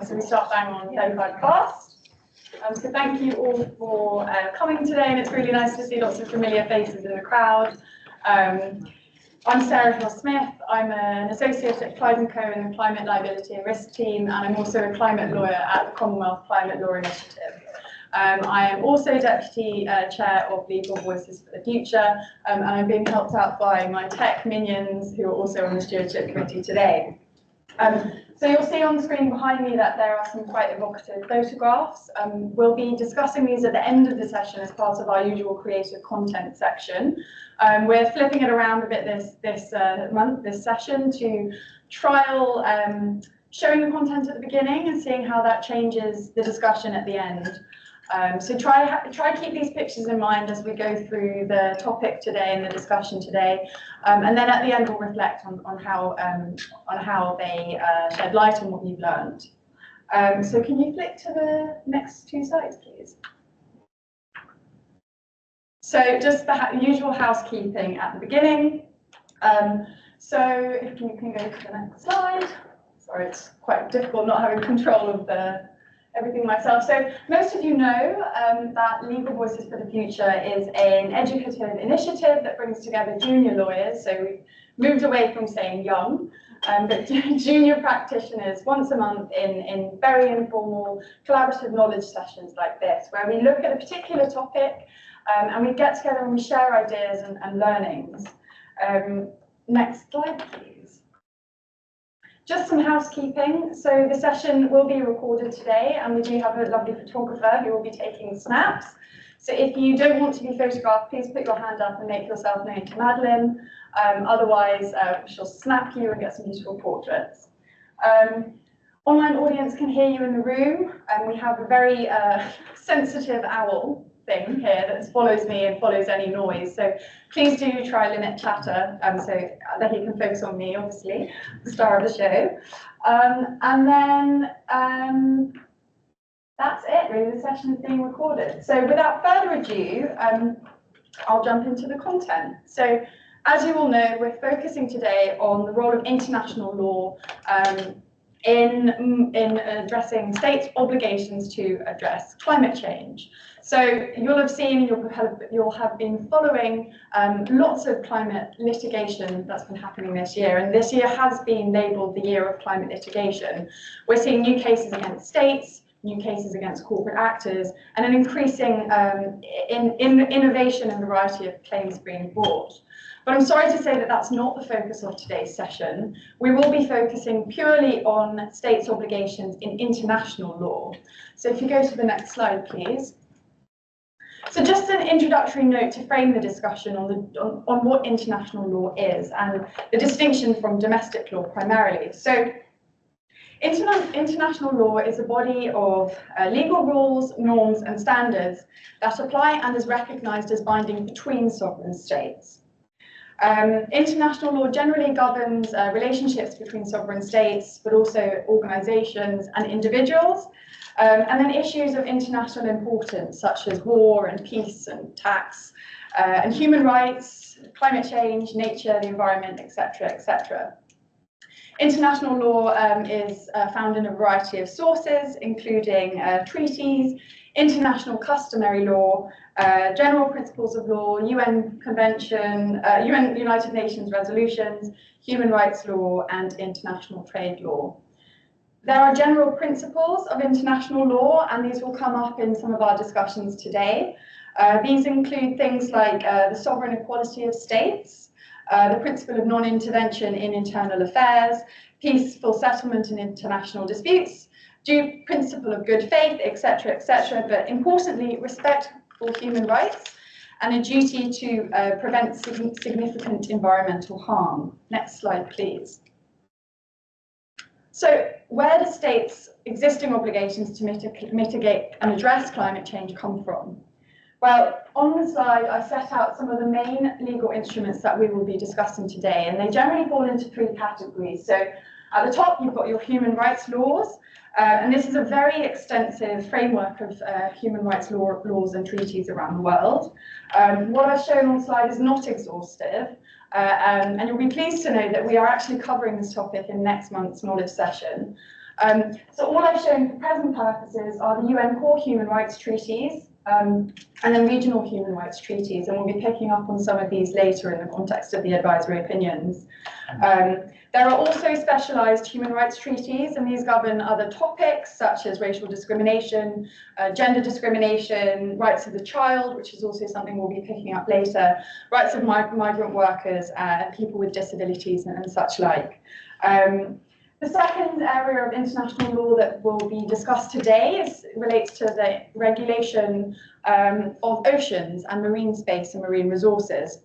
So we start bang on 35 past. So thank you all for coming today, and it's really nice to see lots of familiar faces in the crowd. I'm Sarah Hill-Smith. I'm an associate at Clyde & Co in the Climate Liability and Risk team, and I'm also a climate lawyer at the Commonwealth Climate Law Initiative. I am also Deputy Chair of Legal Voices for the Future, and I'm being helped out by my tech minions who are also on the Stewardship Committee today. So you'll see on the screen behind me that there are some quite evocative photographs. We'll be discussing these at the end of the session as part of our usual creative content section. We're flipping it around a bit this session to trial showing the content at the beginning and seeing how that changes the discussion at the end. So try keep these pictures in mind as we go through the topic today and the discussion today, and then at the end we'll reflect on how they shed light on what you've learned. So can you flick to the next two slides, please? So just the usual housekeeping at the beginning. So if you can go to the next slide. Sorry, it's quite difficult not having control of everything myself. So most of you know that Legal Voices for the Future is an educative initiative that brings together junior lawyers. So we've moved away from saying young, but junior practitioners once a month in very informal collaborative knowledge sessions like this, where we look at a particular topic and we get together and we share ideas and learnings. Next slide, please. Just some housekeeping. So the session will be recorded today, and we do have a lovely photographer who will be taking snaps. So if you don't want to be photographed, please put your hand up and make yourself known to Madeline. Otherwise, she'll snap you and get some beautiful portraits. Online audience can hear you in the room, and we have a very sensitive owl thing here that follows me and follows any noise. So please do try limit chatter so that he can focus on me, obviously, the star of the show. And then that's it, really. The session is being recorded. So without further ado, I'll jump into the content. So as you all know, we're focusing today on the role of international law in addressing states' obligations to address climate change. So you'll have seen, you'll have been following lots of climate litigation that's been happening this year, and this year has been labelled the year of climate litigation. We're seeing new cases against states, new cases against corporate actors, and an increasing innovation and variety of claims being brought. But I'm sorry to say that that's not the focus of today's session. We will be focusing purely on states' obligations in international law. So if you go to the next slide, please. So just an introductory note to frame the discussion on what international law is and the distinction from domestic law primarily. So international law is a body of legal rules, norms and standards that apply and is recognised as binding between sovereign states. International law generally governs relationships between sovereign states, but also organisations and individuals, and then issues of international importance such as war and peace and tax, and human rights, climate change, nature, the environment, etc., etc. International law is found in a variety of sources, including treaties, international customary law, general principles of law, UN Convention, United Nations resolutions, human rights law, and international trade law. There are general principles of international law, and these will come up in some of our discussions today. These include things like the sovereign equality of states, the principle of non-intervention in internal affairs, peaceful settlement in international disputes, due principle of good faith, etc., etc., but importantly, respect for human rights and a duty to prevent significant environmental harm. Next slide, please. So where do states' existing obligations to mitigate and address climate change come from? Well, on the slide, I set out some of the main legal instruments that we will be discussing today, and they generally fall into three categories. So at the top, you've got your human rights laws, and this is a very extensive framework of human rights laws and treaties around the world. What I've shown on the slide is not exhaustive, and you'll be pleased to know that we are actually covering this topic in next month's knowledge session. So all I've shown for present purposes are the UN core human rights treaties and then regional human rights treaties, and we'll be picking up on some of these later in the context of the advisory opinions. There are also specialised human rights treaties, and these govern other topics such as racial discrimination, gender discrimination, rights of the child, which is also something we'll be picking up later, rights of migrant workers, people with disabilities and such like. The second area of international law that will be discussed today relates to the regulation of oceans and marine space and marine resources.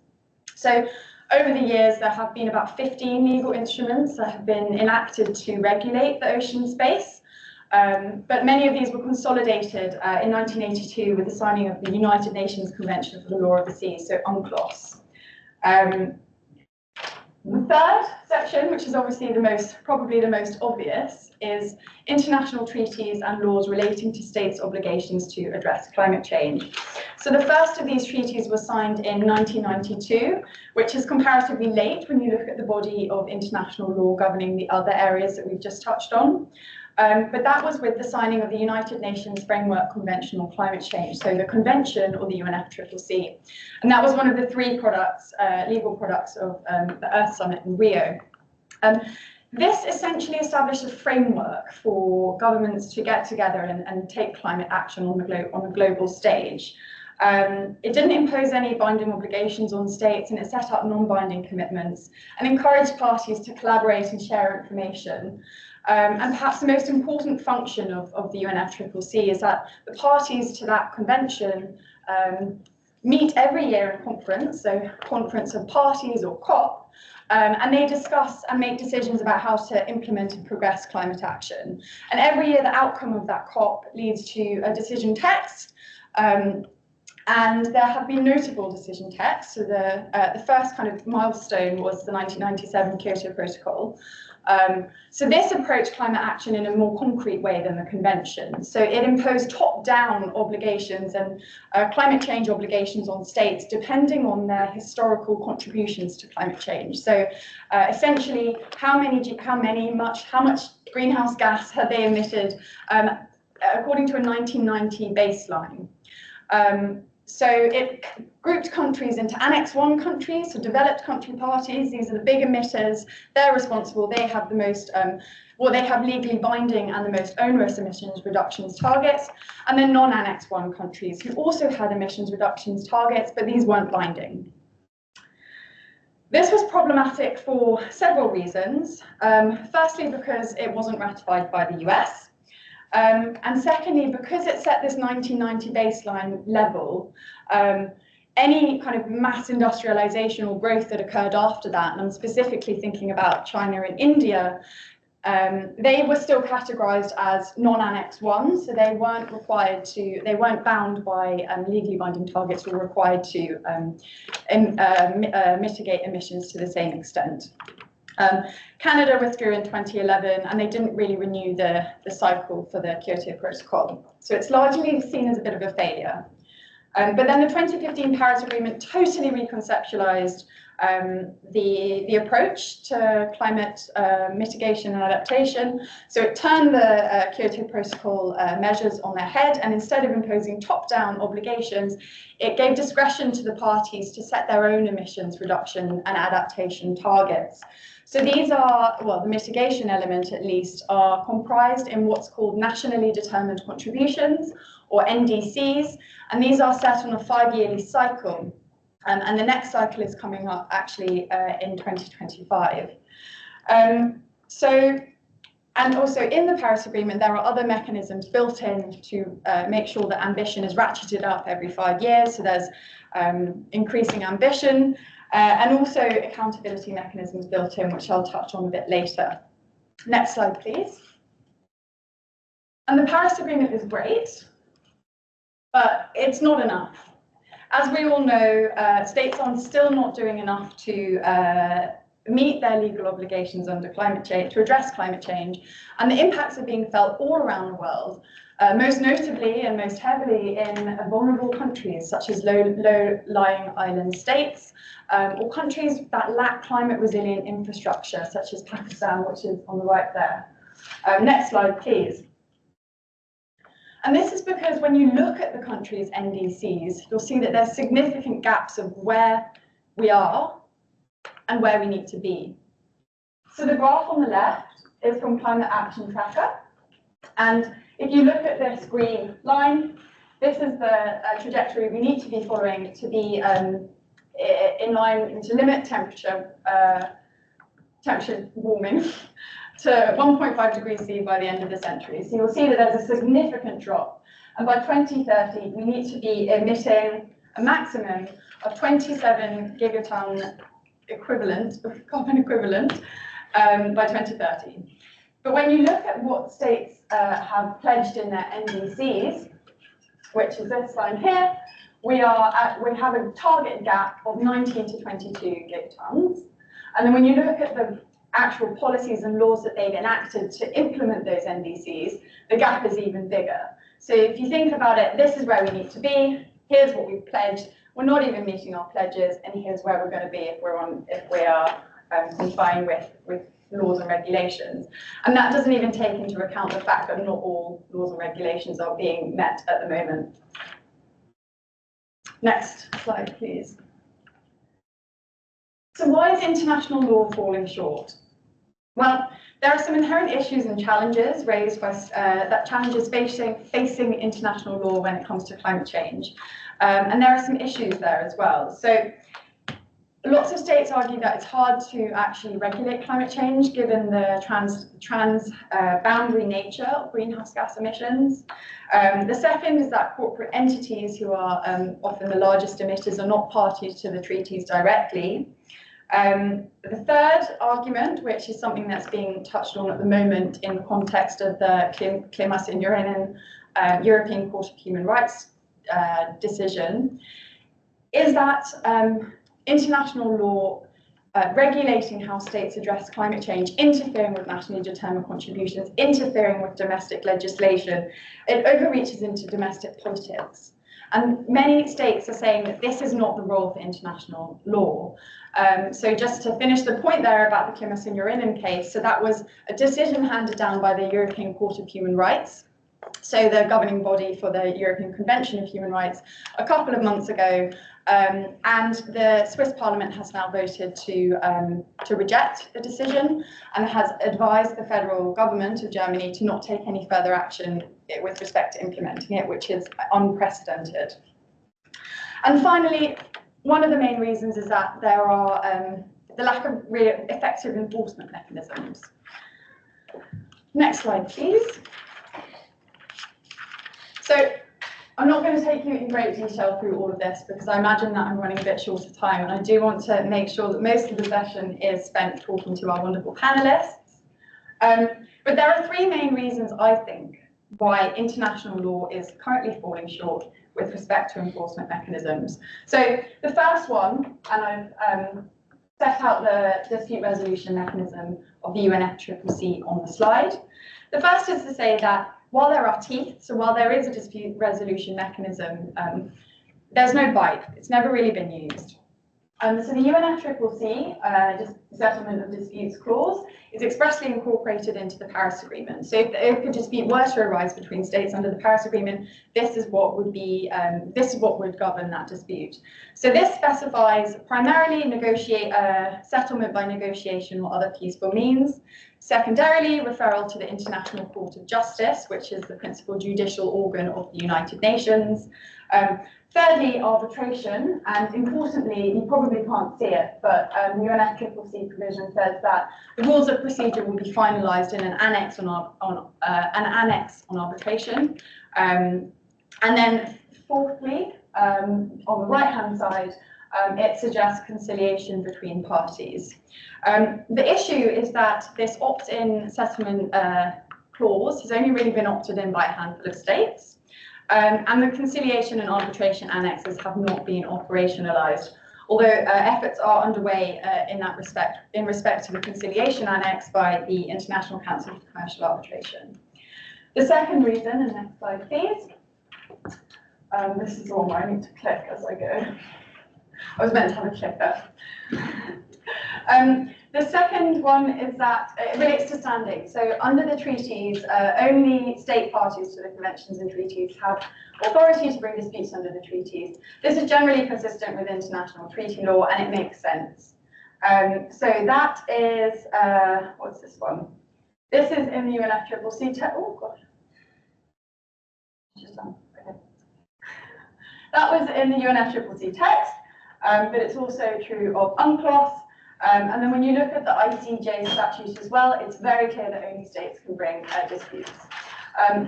So over the years, there have been about 15 legal instruments that have been enacted to regulate the ocean space, but many of these were consolidated in 1982 with the signing of the United Nations Convention for the Law of the Sea, so UNCLOS. The third section, which is obviously probably the most obvious, is international treaties and laws relating to states' obligations to address climate change. So the first of these treaties was signed in 1992, which is comparatively late when you look at the body of international law governing the other areas that we've just touched on. But that was with the signing of the United Nations Framework Convention on Climate Change, so the convention, or the UNFCCC. And that was one of the three products, legal products of the Earth Summit in Rio. This essentially established a framework for governments to get together and take climate action on the global stage. It didn't impose any binding obligations on states, and it set up non-binding commitments and encouraged parties to collaborate and share information. And perhaps the most important function of the UNFCCC is that the parties to that convention meet every year in conference, so Conference of Parties or COP, and they discuss and make decisions about how to implement and progress climate action. And every year the outcome of that COP leads to a decision text, and there have been notable decision texts. So the first kind of milestone was the 1997 Kyoto Protocol. So this approached climate action in a more concrete way than the convention. So it imposed top-down obligations and climate change obligations on states depending on their historical contributions to climate change. So essentially, how much greenhouse gas had they emitted according to a 1990 baseline. So it grouped countries into Annex 1 countries, so developed country parties. These are the big emitters. They're responsible. They have the most, they have legally binding and the most onerous emissions reductions targets. And then non-Annex 1 countries who also had emissions reductions targets, but these weren't binding. This was problematic for several reasons. Firstly, because it wasn't ratified by the US. And secondly, because it set this 1990 baseline level, any kind of mass industrialization or growth that occurred after that, and I'm specifically thinking about China and India, they were still categorized as non-Annex 1, so they weren't bound by legally binding targets or required to mitigate emissions to the same extent. Canada withdrew in 2011, and they didn't really renew the cycle for the Kyoto Protocol. So it's largely seen as a bit of a failure. But then the 2015 Paris Agreement totally reconceptualized the approach to climate mitigation and adaptation. So it turned the Kyoto Protocol measures on their head, and instead of imposing top-down obligations, it gave discretion to the parties to set their own emissions reduction and adaptation targets. So these are, well, the mitigation element at least, are comprised in what's called nationally determined contributions, or NDCs, and these are set on a 5-yearly cycle. And the next cycle is coming up actually in 2025. And also in the Paris Agreement, there are other mechanisms built in to make sure that ambition is ratcheted up every 5 years. So there's increasing ambition and also accountability mechanisms built in, which I'll touch on a bit later. Next slide, please. And the Paris Agreement is great, but it's not enough. As we all know, states are still not doing enough to meet their legal obligations under climate change, to address climate change, and the impacts are being felt all around the world, most notably and most heavily in vulnerable countries such as low-lying island states, or countries that lack climate resilient infrastructure, such as Pakistan, which is on the right there. Next slide, please. And this is because when you look at the country's NDCs, you'll see that there's significant gaps of where we are and where we need to be. So the graph on the left is from Climate Action Tracker. And if you look at this green line, this is the trajectory we need to be following to be in line to limit temperature warming to 1.5 degrees C by the end of the century. So you'll see that there's a significant drop. And by 2030, we need to be emitting a maximum of 27 gigaton equivalent, of carbon equivalent, by 2030. But when you look at what states have pledged in their NDCs, which is this line here, we have a target gap of 19 to 22 gigatons. And then when you look at the actual policies and laws that they've enacted to implement those NDCs, the gap is even bigger. So if you think about it, this is where we need to be. Here's what we've pledged. We're not even meeting our pledges, and here's where we're going to be if we are complying with laws and regulations. And that doesn't even take into account the fact that not all laws and regulations are being met at the moment. Next slide, please. So why is international law falling short? Well, there are some inherent issues and challenges raised by challenges facing international law when it comes to climate change. And there are some issues there as well. So lots of states argue that it's hard to actually regulate climate change given the boundary nature of greenhouse gas emissions. The second is that corporate entities, who are often the largest emitters, are not parties to the treaties directly. The third argument, which is something that's being touched on at the moment in the context of the European Court of Human Rights decision, is that international law regulating how states address climate change, interfering with nationally determined contributions, interfering with domestic legislation, it overreaches into domestic politics. And many states are saying that this is not the role for international law. So just to finish the point there about the Klimasynjorinen case, so that was a decision handed down by the European Court of Human Rights, so the governing body for the European Convention of Human Rights, a couple of months ago. And the Swiss Parliament has now voted to reject the decision and has advised the federal government of Germany to not take any further action with respect to implementing it, which is unprecedented. And finally, one of the main reasons is that there are the lack of really effective enforcement mechanisms. Next slide, please. So I'm not going to take you in great detail through all of this because I imagine that I'm running a bit short of time, and I do want to make sure that most of the session is spent talking to our wonderful panelists. But there are three main reasons, I think, why international law is currently falling short with respect to enforcement mechanisms. So the first one, and I've set out the dispute resolution mechanism of the UNFCCC on the slide. The first is to say that while there are teeth, so while there is a dispute resolution mechanism, there's no bite. It's never really been used. So the UNFCCC Settlement of Disputes Clause is expressly incorporated into the Paris Agreement. So if a dispute were to arise between states under the Paris Agreement, this is what would govern that dispute. So this specifies primarily settlement by negotiation or other peaceful means. Secondarily, referral to the International Court of Justice, which is the principal judicial organ of the United Nations. Thirdly, arbitration, and importantly, you probably can't see it, but the UNFCCC provision says that the rules of procedure will be finalised in an annex on arbitration. And then fourthly, on the right-hand side, it suggests conciliation between parties. The issue is that this opt-in settlement clause has only really been opted in by a handful of states. And the conciliation and arbitration annexes have not been operationalised, although efforts are underway in respect to the conciliation annex by the International Council for Commercial Arbitration. The second reason, and next slide please, this is the one where I need to click as I go. I was meant to have a clicker. The second one is that it relates to standing. So under the treaties, only state parties to the conventions and treaties have authority to bring disputes under the treaties. This is generally consistent with international treaty law, and it makes sense. So that is, what's this one? This is in the UNFCCC text. Oh, gosh. Just done. Okay. That was in the UNFCCC text, but it's also true of UNCLOS. And then when you look at the ICJ statute as well, it's very clear that only states can bring disputes.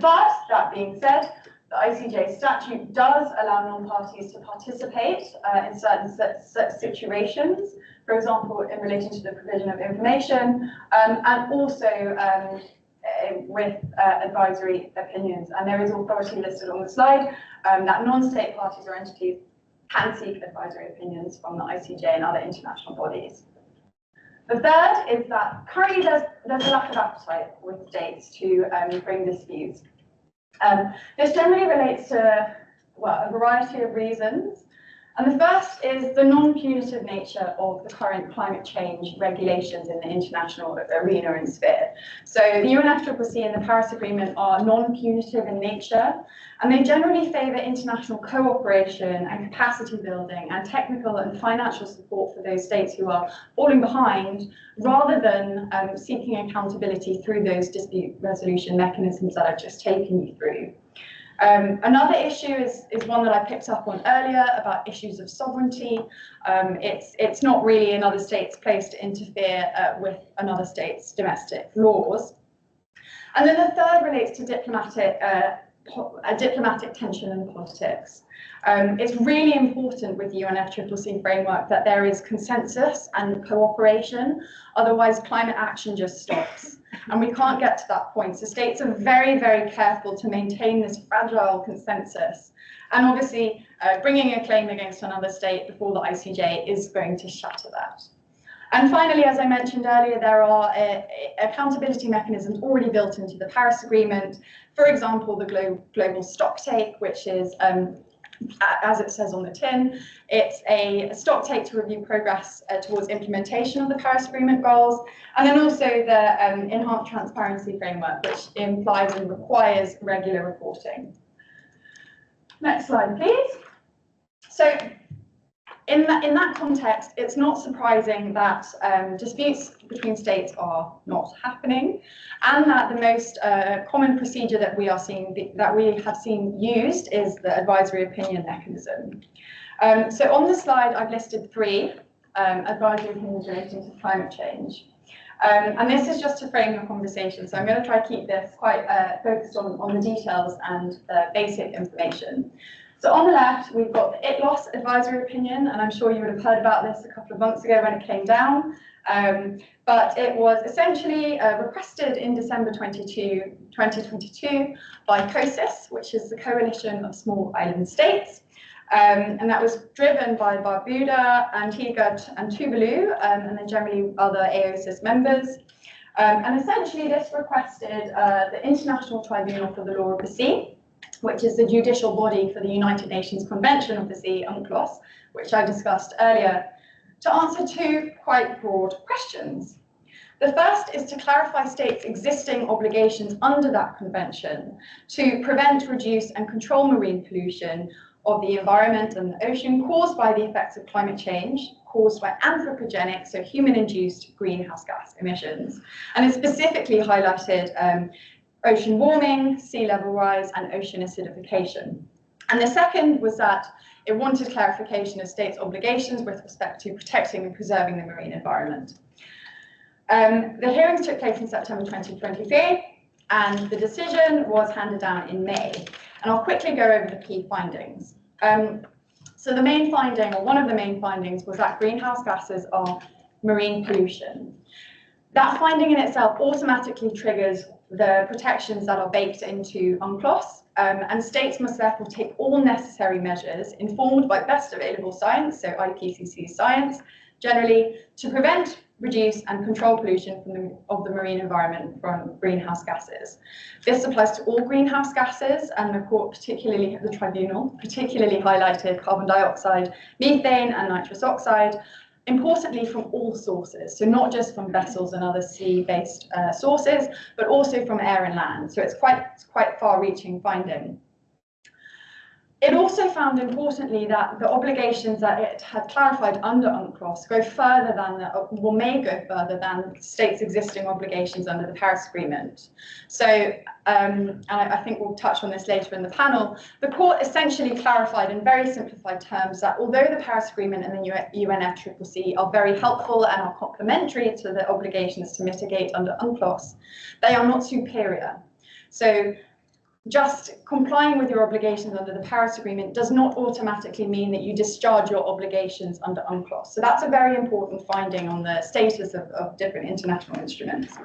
But that being said, the ICJ statute does allow non-parties to participate in certain situations, for example, in relation to the provision of information, and also with advisory opinions. And there is authority listed on the slide that non-state parties or entities can seek advisory opinions from the ICJ and other international bodies. The third is that currently there's a lack of appetite with states to bring disputes. This generally relates to, well, a variety of reasons. And the first is the non-punitive nature of the current climate change regulations in the international arena and sphere. So the UNFCCC and the Paris Agreement are non-punitive in nature, and they generally favour international cooperation and capacity building and technical and financial support for those states who are falling behind, rather than seeking accountability through those dispute resolution mechanisms that I've just taken you through. Another issue is one that I picked up on earlier about issues of sovereignty. It's not really another state's place to interfere with another state's domestic laws. And then the third relates to diplomatic tension and politics. It's really important with the UNFCCC framework that there is consensus and cooperation, otherwise climate action just stops. And we can't get to that point. So states are very, very careful to maintain this fragile consensus. And obviously, bringing a claim against another state before the ICJ is going to shatter that. And finally, as I mentioned earlier, there are accountability mechanisms already built into the Paris Agreement. For example, the global stocktake, which is, as it says on the tin, it's a stocktake to review progress towards implementation of the Paris Agreement goals, and then also the enhanced transparency framework, which implies and requires regular reporting. Next slide, please. So in that context, it's not surprising that disputes between states are not happening, and that the most common procedure that we have seen used is the advisory opinion mechanism. So on the slide, I've listed 3 advisory opinions relating to climate change. And this is just to frame the conversation, so I'm going to try to keep this quite focused on the details and the basic information. So on the left, we've got the ITLOS advisory opinion, and I'm sure you would have heard about this a couple of months ago when it came down. But it was essentially requested in December 2022 by COSIS, which is the Coalition of Small Island States. And that was driven by Barbuda, Antigua and Tuvalu, and then generally other AOSIS members. And essentially this requested the International Tribunal for the Law of the Sea, which is the judicial body for the United Nations Convention of the Sea, UNCLOS, which I discussed earlier, to answer 2 quite broad questions. The first is to clarify states' existing obligations under that convention to prevent, reduce and control marine pollution of the environment and the ocean caused by the effects of climate change, caused by anthropogenic, so human-induced greenhouse gas emissions. And it specifically highlighted ocean warming, sea level rise, and ocean acidification. And the second was that it wanted clarification of states' obligations with respect to protecting and preserving the marine environment. The hearings took place in September 2023, and the decision was handed down in May. And I'll quickly go over the key findings. So the main finding, or one of the main findings, was that greenhouse gases are marine pollution. That finding in itself automatically triggers the protections that are baked into UNCLOS, and states must therefore take all necessary measures informed by best available science, so IPCC science, generally, to prevent, reduce and control pollution of the marine environment from greenhouse gases. This applies to all greenhouse gases, and the court, the tribunal, particularly highlighted carbon dioxide, methane and nitrous oxide. importantly from all sources, so not just from vessels and other sea-based sources, but also from air and land. So it's quite far-reaching finding. It also found, importantly, that the obligations that it had clarified under UNCLOS go further than, may go further than states' existing obligations under the Paris Agreement. So, and I think we'll touch on this later in the panel, the court essentially clarified in very simplified terms that although the Paris Agreement and the UNFCCC are very helpful and are complementary to the obligations to mitigate under UNCLOS, they are not superior. So, just complying with your obligations under the Paris Agreement does not automatically mean that you discharge your obligations under UNCLOS. So that's a very important finding on the status of different international instruments.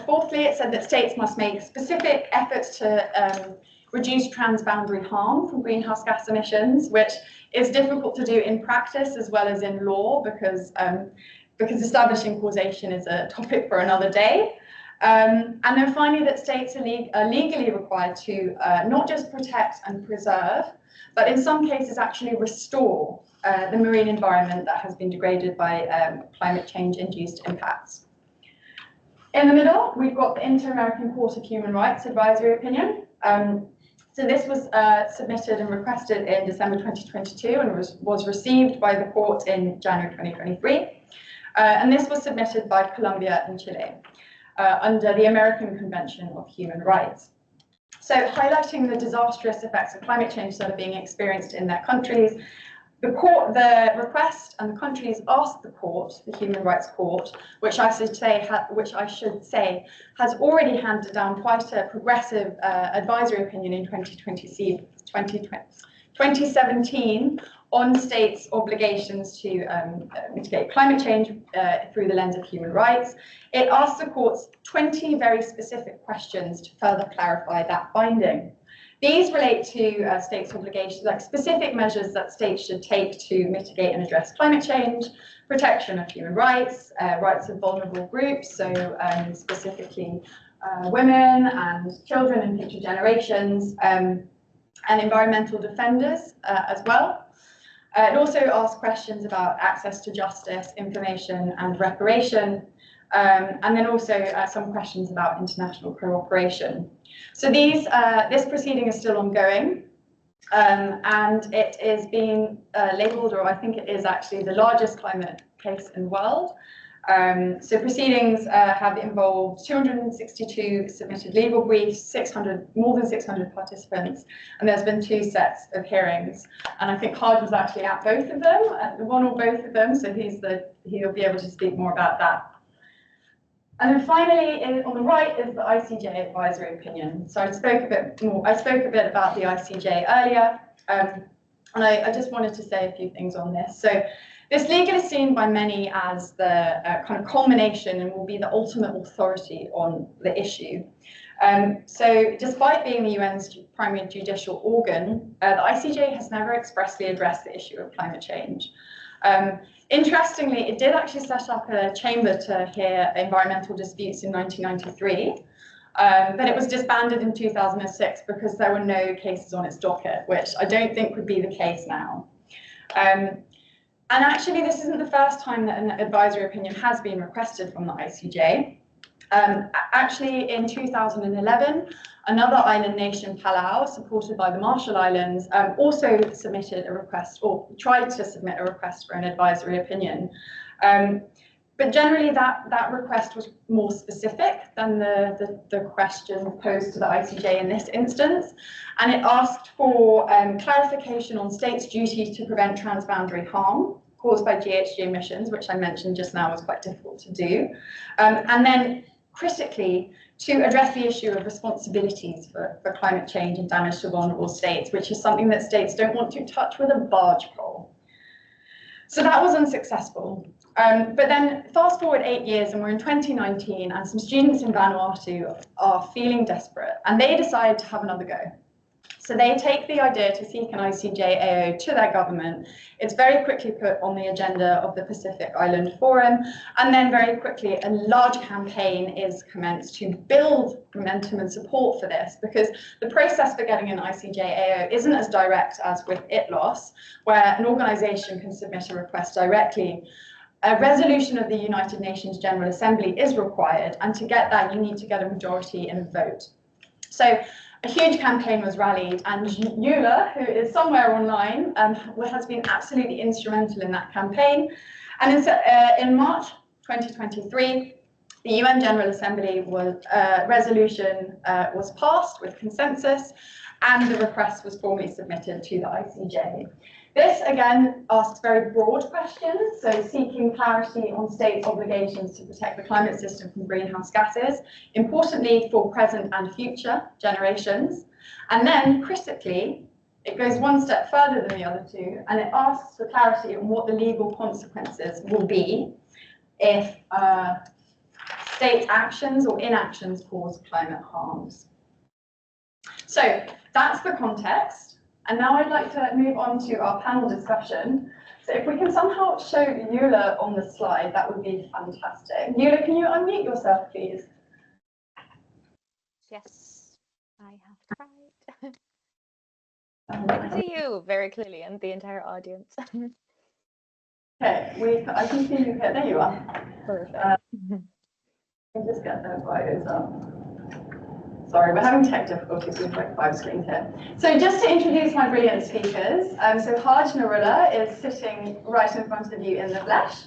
Fourthly, it said that states must make specific efforts to reduce transboundary harm from greenhouse gas emissions, which is difficult to do in practice as well as in law because establishing causation is a topic for another day. And then finally, that states are legally required to not just protect and preserve, but in some cases actually restore the marine environment that has been degraded by climate change-induced impacts. In the middle, we've got the Inter-American Court of Human Rights advisory opinion. So this was submitted and requested in December 2022 and was received by the court in January 2023. And this was submitted by Colombia and Chile. Under the American Convention of Human Rights. So highlighting the disastrous effects of climate change that are being experienced in their countries, the request and the countries asked the court, the Human Rights Court, which I should say has already handed down quite a progressive advisory opinion in 2017 on states' obligations to mitigate climate change through the lens of human rights. It asked the courts 20 very specific questions to further clarify that finding. These relate to states' obligations, like specific measures that states should take to mitigate and address climate change, protection of human rights, rights of vulnerable groups, so specifically women and children and future generations, and environmental defenders as well. It also asks questions about access to justice, information and reparation, and then also some questions about international cooperation. So this proceeding is still ongoing, and it is being labelled, or I think it is actually the largest climate case in the world. So proceedings have involved 262 submitted legal briefs, more than 600 participants, and there's been 2 sets of hearings. And I think Hard was actually at both of them, at one or both of them, so he'll be able to speak more about that. And then finally, on the right is the ICJ advisory opinion. So I spoke a bit about the ICJ earlier, and I just wanted to say a few things on this. So this legal is seen by many as the kind of culmination and will be the ultimate authority on the issue. So despite being the UN's primary judicial organ, the ICJ has never expressly addressed the issue of climate change. Interestingly, it did actually set up a chamber to hear environmental disputes in 1993, but it was disbanded in 2006 because there were no cases on its docket, which I don't think would be the case now. And actually, this isn't the first time that an advisory opinion has been requested from the ICJ. Actually, in 2011, another island nation, Palau, supported by the Marshall Islands, also submitted a request, or tried to submit a request for an advisory opinion. But generally, that request was more specific than the question posed to the ICJ in this instance. And it asked for clarification on states' duty to prevent transboundary harm caused by GHG emissions, which I mentioned just now was quite difficult to do. And then critically, to address the issue of responsibilities for climate change and damage to vulnerable states, which is something that states don't want to touch with a barge pole. So that was unsuccessful. But then fast forward 8 years and we're in 2019 and some students in Vanuatu are feeling desperate and they decide to have another go. So they take the idea to seek an ICJ-AO to their government. It's very quickly put on the agenda of the Pacific Island Forum, and then very quickly a large campaign is commenced to build momentum and support for this, because the process for getting an ICJ-AO isn't as direct as with ITLOS, where an organisation can submit a request directly. A resolution of the United Nations General Assembly is required, and to get that you need to get a majority in a vote. So a huge campaign was rallied, and Eula, who is somewhere online, has been absolutely instrumental in that campaign. And in March 2023, the UN General Assembly resolution was passed with consensus, and the request was formally submitted to the ICJ. This, again, asks very broad questions, so seeking clarity on states' obligations to protect the climate system from greenhouse gases, importantly for present and future generations. And then, critically, it goes one step further than the other two, and it asks for clarity on what the legal consequences will be if state actions or inactions cause climate harms. So that's the context. And now I'd like to move on to our panel discussion. So if we can somehow show Eula on the slide, that would be fantastic. Eula, can you unmute yourself, please? Yes, I have tried. I can see you very clearly and the entire audience. Okay, I can see you here. There you are. Perfect. Let me just get their bios up. Sorry, we're having tech difficulties with like 5 screens here. So just to introduce my brilliant speakers, so Haj Nurullah is sitting right in front of you in the flesh.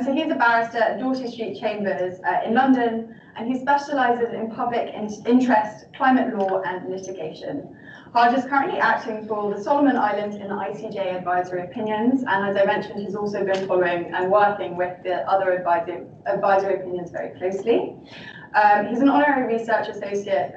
So he's a barrister at Doughty Street Chambers in London, and he specialises in public interest, climate law and litigation. Haj is currently acting for the Solomon Islands in the ICJ advisory opinions, and as I mentioned, he's also been following and working with the other advisory opinions very closely. He's an honorary research associate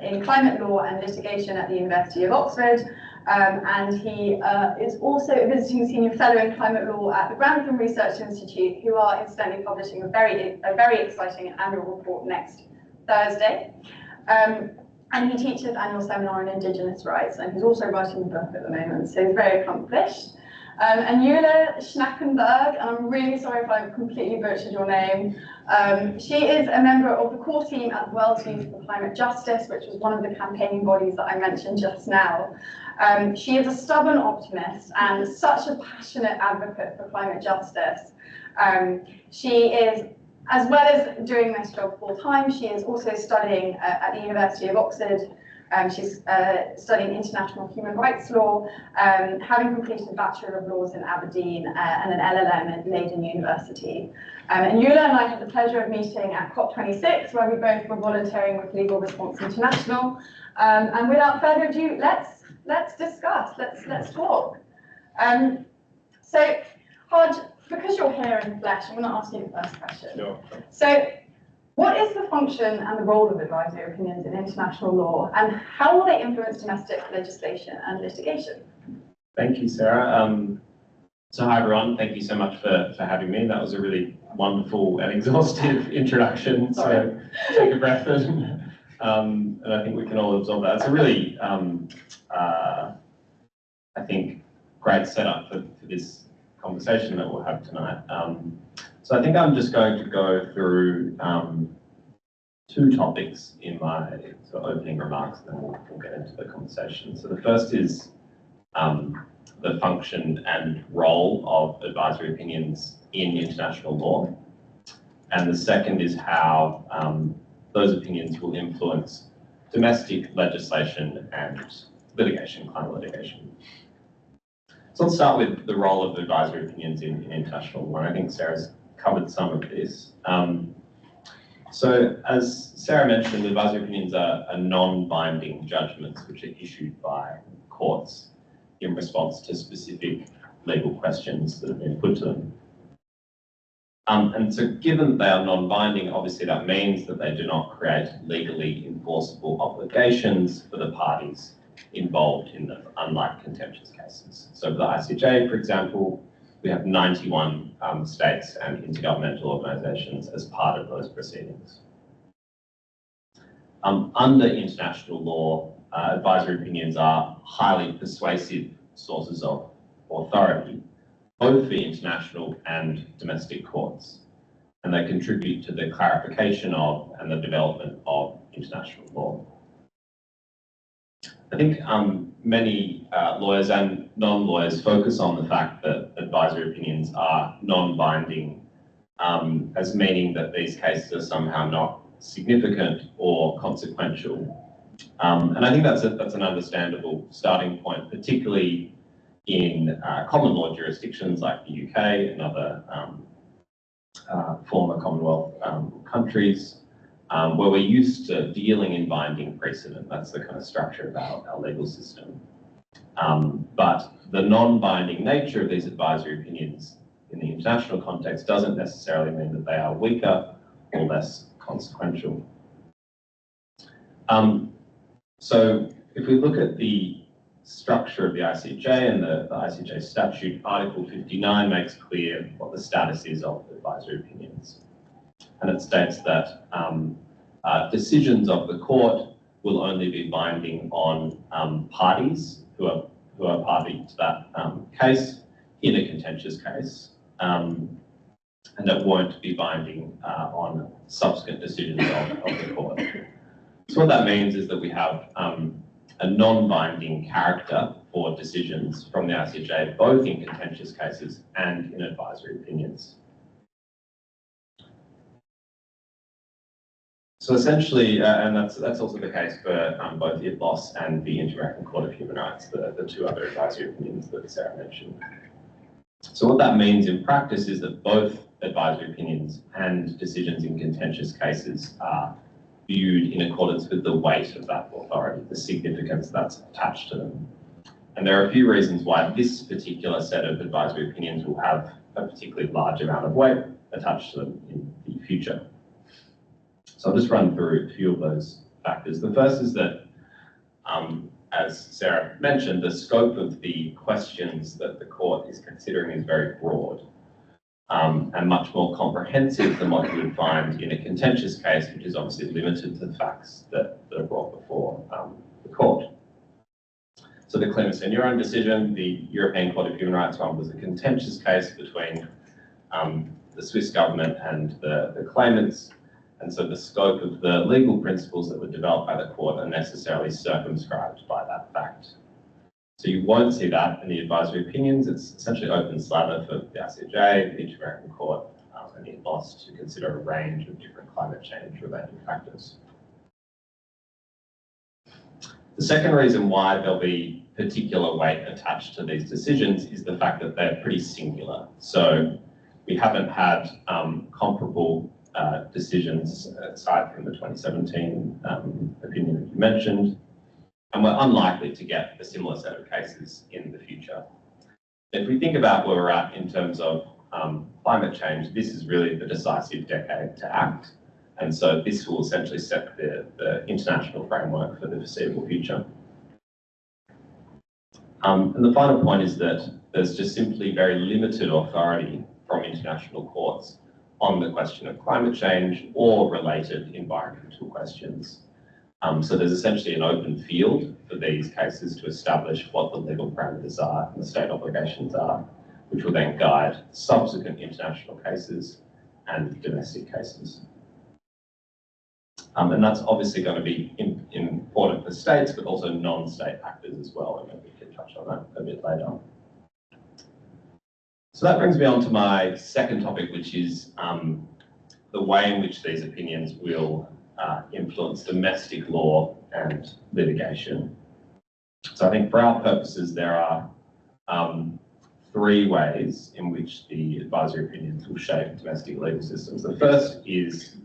in climate law and litigation at the University of Oxford, and he is also a visiting senior fellow in climate law at the Grantham Research Institute, who are incidentally publishing a very exciting annual report next Thursday. And he teaches annual seminar on Indigenous rights, and he's also writing a book at the moment, so he's very accomplished. And Eula Schnackenberg, and I'm really sorry if I've completely butchered your name. She is a member of the core team at the World's Youth for Climate Justice, which was one of the campaigning bodies that I mentioned just now. She is a stubborn optimist and such a passionate advocate for climate justice. She is, as well as doing this job full time, she is also studying at the University of Oxford. She's studying international human rights law, having completed a Bachelor of Laws in Aberdeen and an LLM at Leiden University. And Eula and I had the pleasure of meeting at COP26, where we both were volunteering with Legal Response International. And without further ado, let's discuss, let's talk. So, Haj, because you're here in the flesh, I'm going to ask you the first question. Sure. So, what is the function and the role of advisory opinions in international law, and how will they influence domestic legislation and litigation? Thank you, Sarah. So hi, everyone. Thank you so much for having me. That was a really wonderful and exhaustive introduction. So take a breath and I think we can all absorb that. It's a really, I think, great setup for this conversation that we'll have tonight. So I think I'm just going to go through 2 topics in my sort of opening remarks, and then we'll get into the conversation. So the first is the function and role of advisory opinions in international law. And the second is how those opinions will influence domestic legislation and litigation, climate litigation. So let's start with the role of advisory opinions in international law. And I think Sarah's covered some of this. So as Sarah mentioned, advisory opinions are non-binding judgments which are issued by courts in response to specific legal questions that have been put to them. And so given that they are non-binding, obviously that means that they do not create legally enforceable obligations for the parties involved in them, unlike contentious cases. So for the ICJ, for example, we have 91 states and intergovernmental organisations as part of those proceedings. Under international law, advisory opinions are highly persuasive sources of authority, both for international and domestic courts, and they contribute to the clarification of and the development of international law. I think many lawyers and non-lawyers focus on the fact that advisory opinions are non-binding, as meaning that these cases are somehow not significant or consequential. And I think that's an understandable starting point, particularly in common law jurisdictions like the UK and other former Commonwealth countries, where we're used to dealing in binding precedent. That's the kind of structure of our legal system. But the non-binding nature of these advisory opinions in the international context doesn't necessarily mean that they are weaker or less consequential. So if we look at the structure of the ICJ and the ICJ statute, Article 59 makes clear what the status is of advisory opinions. And it states that decisions of the court will only be binding on parties who are party to that case in a contentious case, and it won't be binding on subsequent decisions of the court. So what that means is that we have a non-binding character for decisions from the ICJ, both in contentious cases and in advisory opinions. So essentially, and that's also the case for both the ITLOS and the Inter-American Court of Human Rights, the two other advisory opinions that Sarah mentioned. So what that means in practice is that both advisory opinions and decisions in contentious cases are viewed in accordance with the weight of that authority, the significance that's attached to them. And there are a few reasons why this particular set of advisory opinions will have a particularly large amount of weight attached to them in the future. So I'll just run through a few of those factors. The first is that, as Sarah mentioned, the scope of the questions that the court is considering is very broad. And much more comprehensive than what you would find in a contentious case, which is obviously limited to the facts that are brought before the court. So the Klima-Senioran decision, the European Court of Human Rights one, was a contentious case between the Swiss government and the claimants, and so the scope of the legal principles that were developed by the court are necessarily circumscribed by that fact. So you won't see that in the advisory opinions. It's essentially open slather for the ICJ, the Inter-American Court, and the ITLOS to consider a range of different climate change related factors. The second reason why there'll be particular weight attached to these decisions is the fact that they're pretty singular. So we haven't had comparable decisions aside from the 2017 opinion that you mentioned. And we're unlikely to get a similar set of cases in the future. If we think about where we're at in terms of climate change, this is really the decisive decade to act. And so this will essentially set the international framework for the foreseeable future. And the final point is that there's just simply very limited authority from international courts on the question of climate change or related environmental questions. So there's essentially an open field for these cases to establish what the legal parameters are and the state obligations are, which will then guide subsequent international cases and domestic cases. And that's obviously going to be important for states, but also non-state actors as well, and maybe we can touch on that a bit later. So that brings me on to my second topic, which is the way in which these opinions will influence domestic law and litigation. So I think for our purposes, there are three ways in which the advisory opinions will shape domestic legal systems. The first is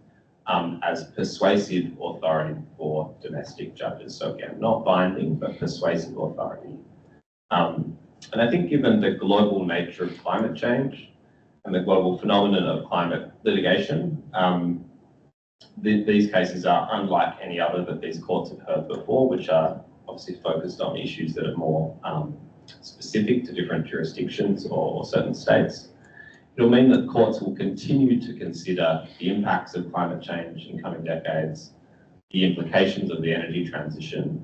as persuasive authority for domestic judges. So again, not binding, but persuasive authority. And I think given the global nature of climate change and the global phenomenon of climate litigation, these cases are unlike any other that these courts have heard before, which are obviously focused on issues that are more specific to different jurisdictions or certain states. It'll mean that courts will continue to consider the impacts of climate change in coming decades, the implications of the energy transition,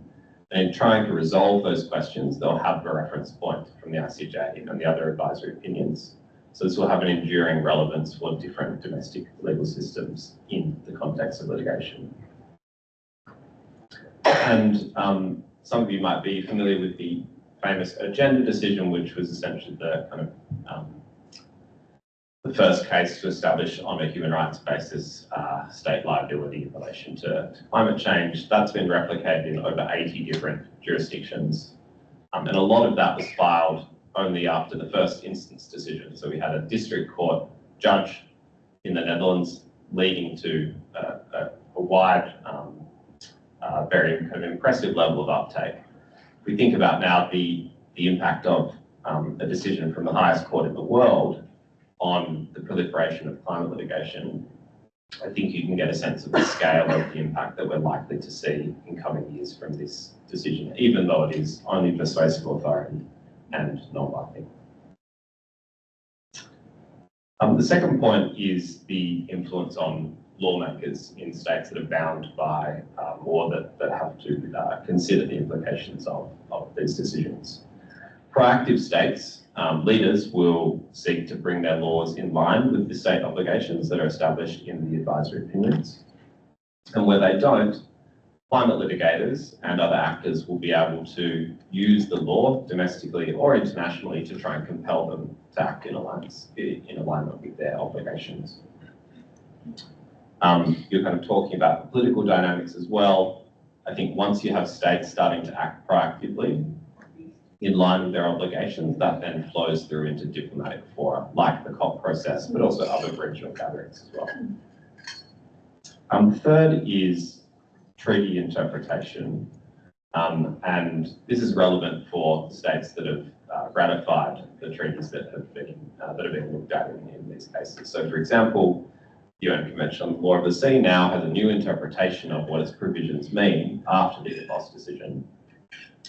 And in trying to resolve those questions, they'll have a reference point from the ICJ and the other advisory opinions. So this will have an enduring relevance for different domestic legal systems in the context of litigation. And some of you might be familiar with the famous agenda decision, which was essentially the kind of the first case to establish on a human rights basis state liability in relation to climate change. That's been replicated in over 80 different jurisdictions. And a lot of that was filed only after the first instance decision. So we had a district court judge in the Netherlands leading to a wide, very kind of impressive level of uptake. If we think about now the impact of a decision from the highest court in the world on the proliferation of climate litigation, I think you can get a sense of the scale of the impact that we're likely to see in coming years from this decision, even though it is only persuasive authority and non-binding. The second point is the influence on lawmakers in states that are bound by law that have to consider the implications of these decisions. Proactive states, leaders will seek to bring their laws in line with the state obligations that are established in the advisory opinions. And where they don't, climate litigators and other actors will be able to use the law domestically or internationally to try and compel them to act in alignment with their obligations. You're kind of talking about the political dynamics as well. I think once you have states starting to act proactively in line with their obligations, that then flows through into diplomatic fora, like the COP process, but also other regional gatherings as well. Third is treaty interpretation. And this is relevant for states that have ratified the treaties that have been looked at in these cases. So for example, the UN Convention on the Law of the Sea now has a new interpretation of what its provisions mean after the EPOS decision.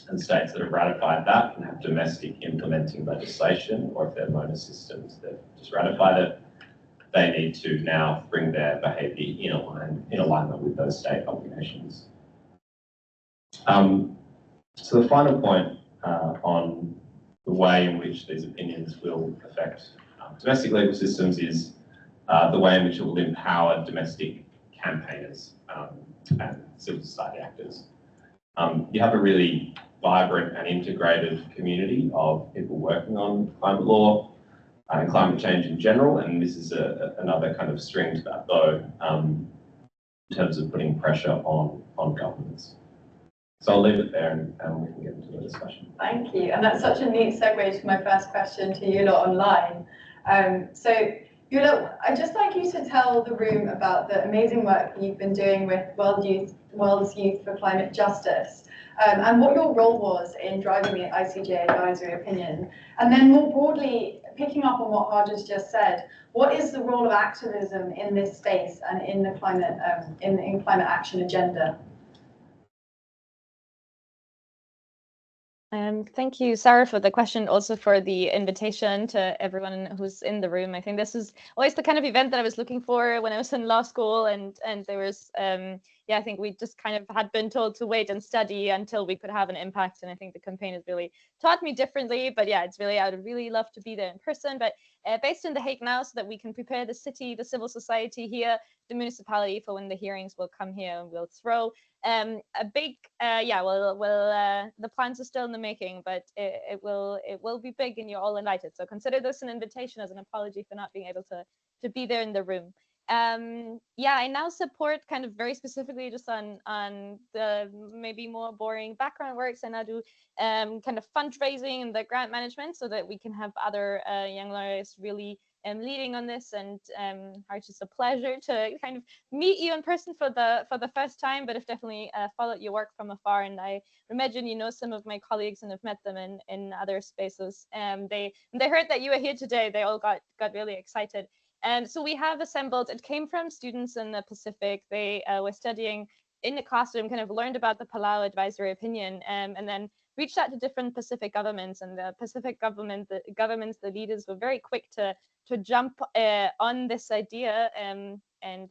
And states that have ratified that and have domestic implementing legislation, or if they're MONA systems that just ratified it, they need to now bring their behaviour in alignment with those state obligations. So the final point on the way in which these opinions will affect domestic legal systems is the way in which it will empower domestic campaigners and civil society actors. You have a really vibrant and integrated community of people working on climate law and climate change in general, and this is another kind of string to that bow in terms of putting pressure on governments. So I'll leave it there and we can get into the discussion. Thank you, and that's such a neat segue to my first question to you lot online. So you lot, I'd just like you to tell the room about the amazing work you've been doing with World's Youth for Climate Justice, and what your role was in driving the ICJ advisory opinion. And then more broadly, picking up on what Harja's just said, what is the role of activism in this space and in the climate in climate action agenda? Thank you, Sarah, for the question, also for the invitation to everyone who's in the room. I think this is always the kind of event that I was looking for when I was in law school, and there was, I think we just kind of had been told to wait and study until we could have an impact, and I think the campaign has really taught me differently, but yeah, it's really, I would really love to be there in person, but based in The Hague now, so that we can prepare the city, the civil society here, the municipality for when the hearings will come here, and we'll throw a big, the plans are still in the making, but it will be big, and you're all invited. So consider this an invitation as an apology for not being able to be there in the room. I now support kind of very specifically just on the maybe more boring background works. I now do kind of fundraising and the grant management so that we can have other young lawyers really leading on this, and Harj, it's a pleasure to kind of meet you in person for the first time, but I've definitely followed your work from afar, and I imagine you know some of my colleagues and have met them in other spaces. They heard that you were here today, they all got really excited. And so we have assembled, it came from students in the Pacific. They were studying in the classroom, kind of learned about the Palau advisory opinion, and then reached out to different Pacific governments, and the Pacific governments, the leaders were very quick to jump on this idea, and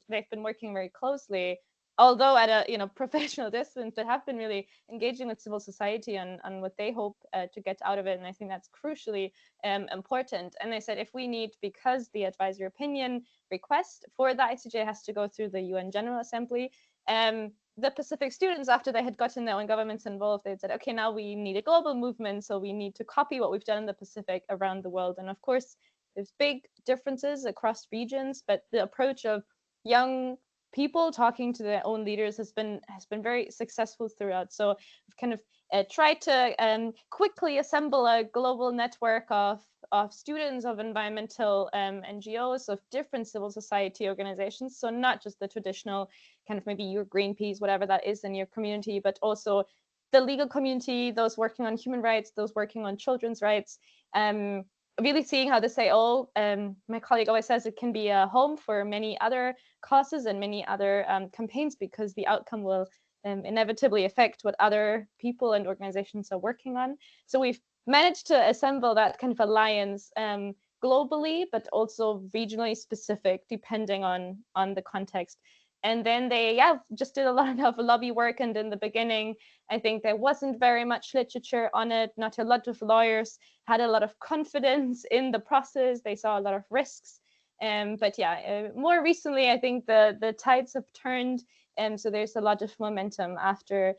they've been working very closely although at a professional distance, but have been really engaging with civil society on what they hope to get out of it. And I think that's crucially important. And they said if we need, because the advisory opinion request for the ICJ has to go through the UN General Assembly, the Pacific students, after they had gotten their own governments involved, they said, okay, now we need a global movement, so we need to copy what we've done in the Pacific around the world. And of course, there's big differences across regions, but the approach of young people talking to their own leaders has been very successful throughout. So we've kind of tried to quickly assemble a global network of students, of environmental NGOs, of different civil society organizations. So not just the traditional kind of maybe your Greenpeace, whatever that is in your community, but also the legal community, those working on human rights, those working on children's rights. Really seeing how they say, my colleague always says it can be a home for many other causes and many other campaigns, because the outcome will inevitably affect what other people and organizations are working on. So we've managed to assemble that kind of alliance globally, but also regionally specific, depending on the context. And then they just did a lot of lobby work. And in the beginning, I think there wasn't very much literature on it. Not a lot of lawyers had a lot of confidence in the process. They saw a lot of risks. But more recently, I think the tides have turned. So there's a lot of momentum after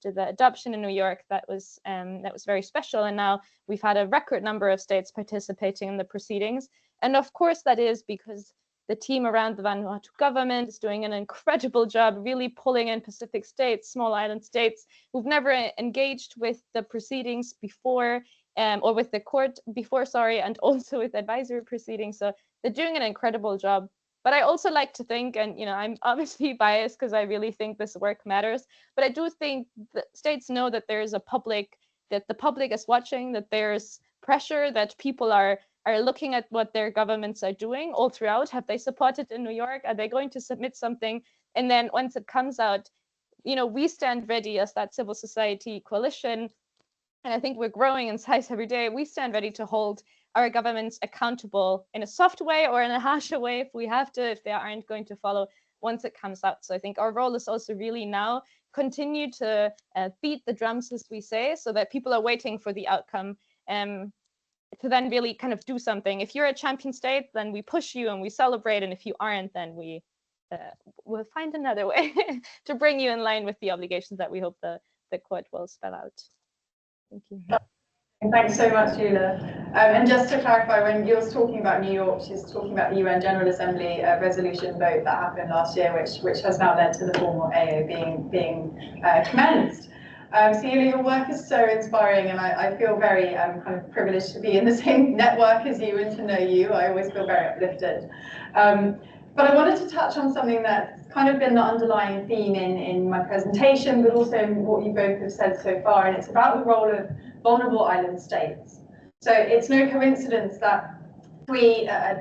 the adoption in New York. That was very special. And now we've had a record number of states participating in the proceedings. And of course, that is because the team around the Vanuatu government is doing an incredible job, really pulling in Pacific states, small island states who've never engaged with the proceedings before, or with the court before, and also with advisory proceedings. So they're doing an incredible job. But I also like to think, and I'm obviously biased because I really think this work matters, but I do think the states know that there's a public, that the public is watching, that there's pressure, that people are looking at what their governments are doing all throughout. Have they supported in New York? Are they going to submit something? And then once it comes out, we stand ready as that civil society coalition. And I think we're growing in size every day. We stand ready to hold our governments accountable in a soft way or in a harsher way if we have to, if they aren't going to follow once it comes out. So I think our role is also really now continue to beat the drums, as we say, so that people are waiting for the outcome. To then really kind of do something. If you're a champion state, then we push you and we celebrate. And if you aren't, then we'll find another way to bring you in line with the obligations that we hope the court will spell out. Thank you. Thanks so much, Julia. And just to clarify, when Jules talking about New York, she's talking about the UN General Assembly resolution vote that happened last year, which has now led to the formal AO being commenced. So your work is so inspiring, and I feel very kind of privileged to be in the same network as you and to know you. I always feel very uplifted. But I wanted to touch on something that's kind of been the underlying theme in my presentation, but also in what you both have said so far, and it's about the role of vulnerable island states. So it's no coincidence that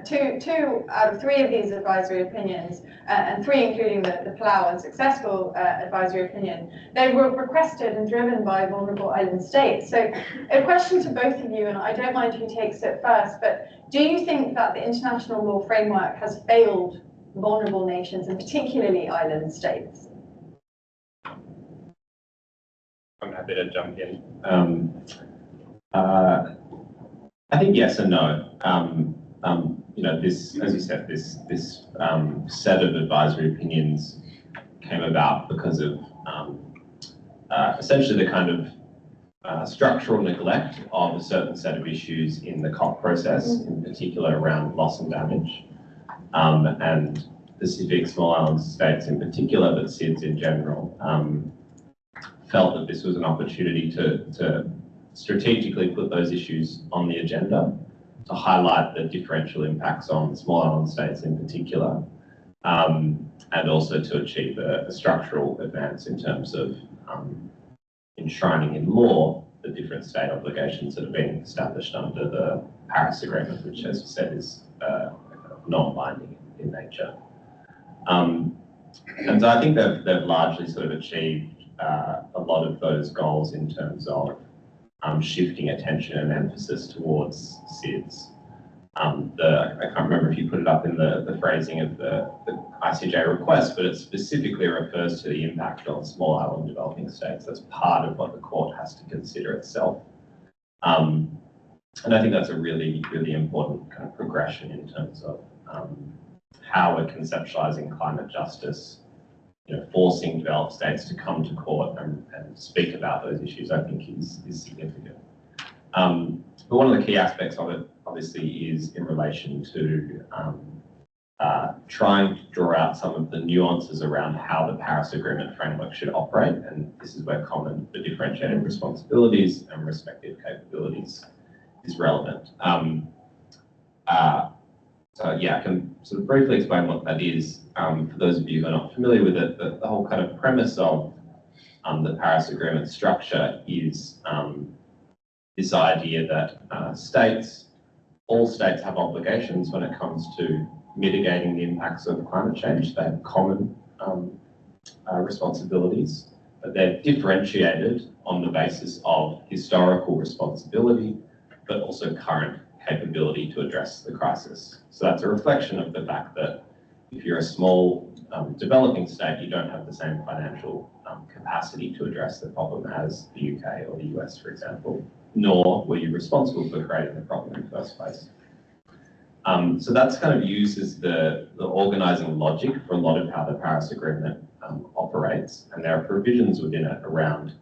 two out of three of these advisory opinions, and three including the Palau unsuccessful advisory opinion, they were requested and driven by vulnerable island states. So a question to both of you, and I don't mind who takes it first, but do you think that the international law framework has failed vulnerable nations, and particularly island states? I'm happy to jump in. I think yes and no. This, as you said, this set of advisory opinions came about because of essentially the kind of structural neglect of a certain set of issues in the COP process, in particular around loss and damage, and Pacific small island states in particular, but SIDS in general, felt that this was an opportunity to strategically put those issues on the agenda, to highlight the differential impacts on small island states in particular, and also to achieve a structural advance in terms of enshrining in law the different state obligations that have been established under the Paris Agreement, which, as you said, is non-binding in nature. And so I think they've largely sort of achieved a lot of those goals in terms of shifting attention and emphasis towards SIDS. I can't remember if you put it up in the phrasing of the ICJ request, but it specifically refers to the impact on small island developing states. That's part of what the court has to consider itself. And I think that's a really, really important kind of progression in terms of how we're conceptualizing climate justice. Forcing developed states to come to court and speak about those issues, I think is significant. But one of the key aspects of it, obviously, is in relation to trying to draw out some of the nuances around how the Paris Agreement framework should operate, and this is where common but differentiated responsibilities and respective capabilities is relevant. So yeah, I can sort of briefly explain what that is for those of you who are not familiar with it. The whole kind of premise of the Paris Agreement structure is this idea that all states have obligations when it comes to mitigating the impacts of climate change. They have common responsibilities, but they're differentiated on the basis of historical responsibility, but also current capability to address the crisis. So that's a reflection of the fact that if you're a small developing state, you don't have the same financial capacity to address the problem as the UK or the US, for example, nor were you responsible for creating the problem in the first place. So that's kind of used as the organising logic for a lot of how the Paris Agreement operates, and there are provisions within it around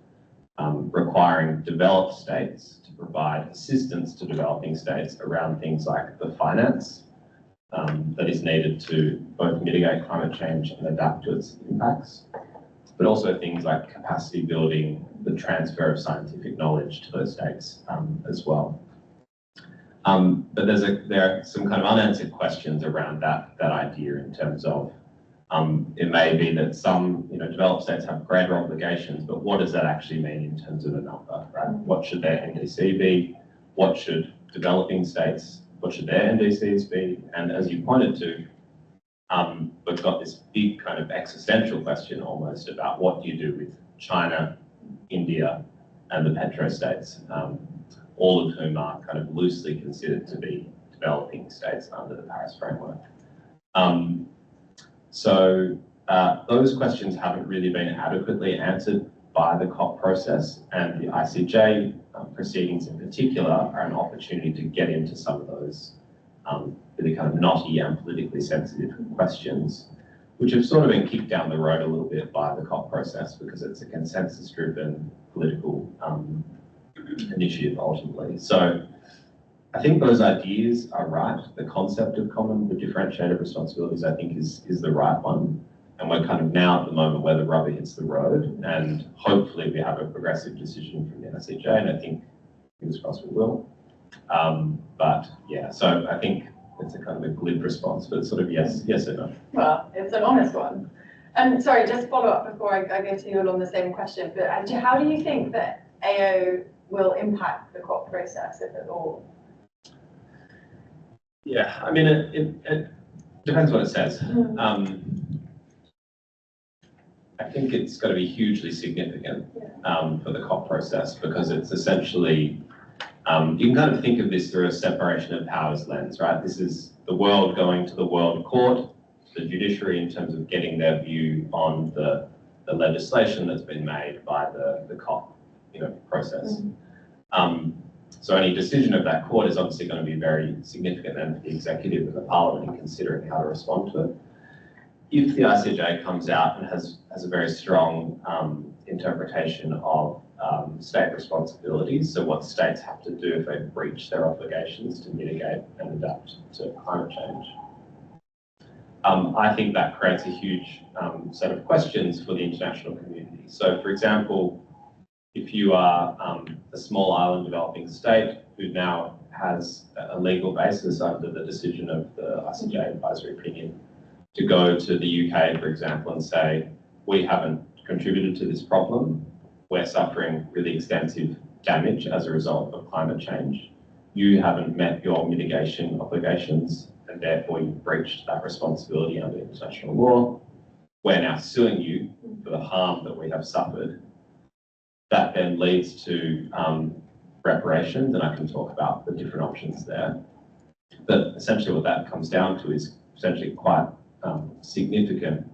requiring developed states to provide assistance to developing states around things like the finance that is needed to both mitigate climate change and adapt to its impacts, but also things like capacity building, the transfer of scientific knowledge to those states as well. But there are some kind of unanswered questions around that idea in terms of it may be that some developed states have greater obligations, but what does that actually mean in terms of a number, right? What should their NDC be? What should developing states, what should their NDCs be? And as you pointed to, we've got this big kind of existential question almost about what do you do with China, India, and the petro-states, all of whom are kind of loosely considered to be developing states under the Paris framework. So those questions haven't really been adequately answered by the COP process, and the ICJ proceedings in particular are an opportunity to get into some of those really kind of knotty and politically sensitive questions, which have sort of been kicked down the road a little bit by the COP process because it's a consensus-driven political initiative ultimately. So I think those ideas are right. The concept of common but differentiated responsibilities, I think, is the right one. And we're kind of now at the moment where the rubber hits the road, and hopefully we have a progressive decision from the ICJ, and I think, fingers crossed, we will. But yeah, so I think it's a kind of a glib response, but it's sort of yes or no. Well, it's an honest one. And sorry, just follow up before I go to you all on the same question, but how do you think that AO will impact the COP process, if at all? Yeah, I mean, it depends what it says. I think it's got to be hugely significant for the COP process because it's essentially, you can kind of think of this through a separation of powers lens, right? This is the world going to the World Court, the judiciary in terms of getting their view on the legislation that's been made by the COP process. So any decision of that court is obviously going to be very significant then for the executive and the parliament in considering how to respond to it. If the ICJ comes out and has a very strong interpretation of state responsibilities, so what states have to do if they breach their obligations to mitigate and adapt to climate change, I think that creates a huge set of questions for the international community. So, for example, if you are a small island developing state who now has a legal basis under the decision of the ICJ advisory opinion to go to the UK, for example, and say, we haven't contributed to this problem, we're suffering really extensive damage as a result of climate change, you haven't met your mitigation obligations, and therefore you've breached that responsibility under international law, we're now suing you for the harm that we have suffered. That then leads to reparations, and I can talk about the different options there. But essentially what that comes down to is essentially quite significant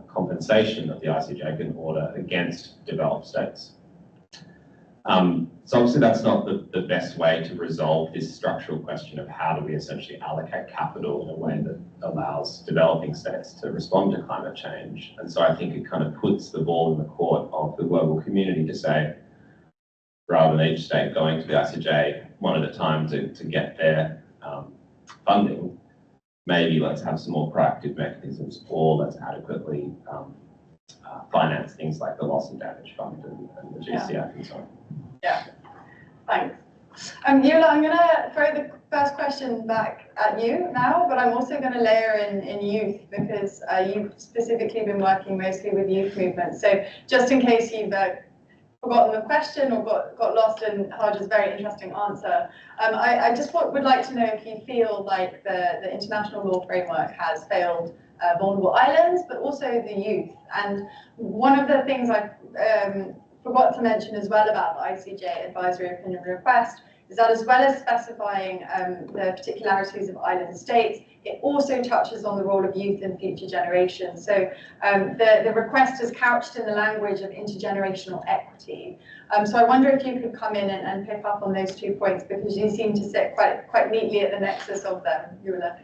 compensation that the ICJ can order against developed states. So obviously that's not the best way to resolve this structural question of how do we essentially allocate capital in a way that allows developing states to respond to climate change. And so I think it kind of puts the ball in the court of the global community to say, rather than each state going to the ICJ one at a time to get their funding, maybe let's have some more proactive mechanisms, or let's adequately finance things like the loss and damage fund and the GCF and so on. Yeah, thanks. Eula, I'm going to throw the first question back at you now, but I'm also going to layer in youth because you've specifically been working mostly with youth movements. So just in case you've forgotten the question or got lost in Hajar's very interesting answer, I just would like to know if you feel like the international law framework has failed vulnerable islands, but also the youth. And one of the things I forgot to mention as well about the ICJ advisory opinion request is that as well as specifying the particularities of island states, it also touches on the role of youth in future generations. So the request is couched in the language of intergenerational equity. So I wonder if you could come in and pick up on those 2 points, because you seem to sit quite neatly at the nexus of them, Eula.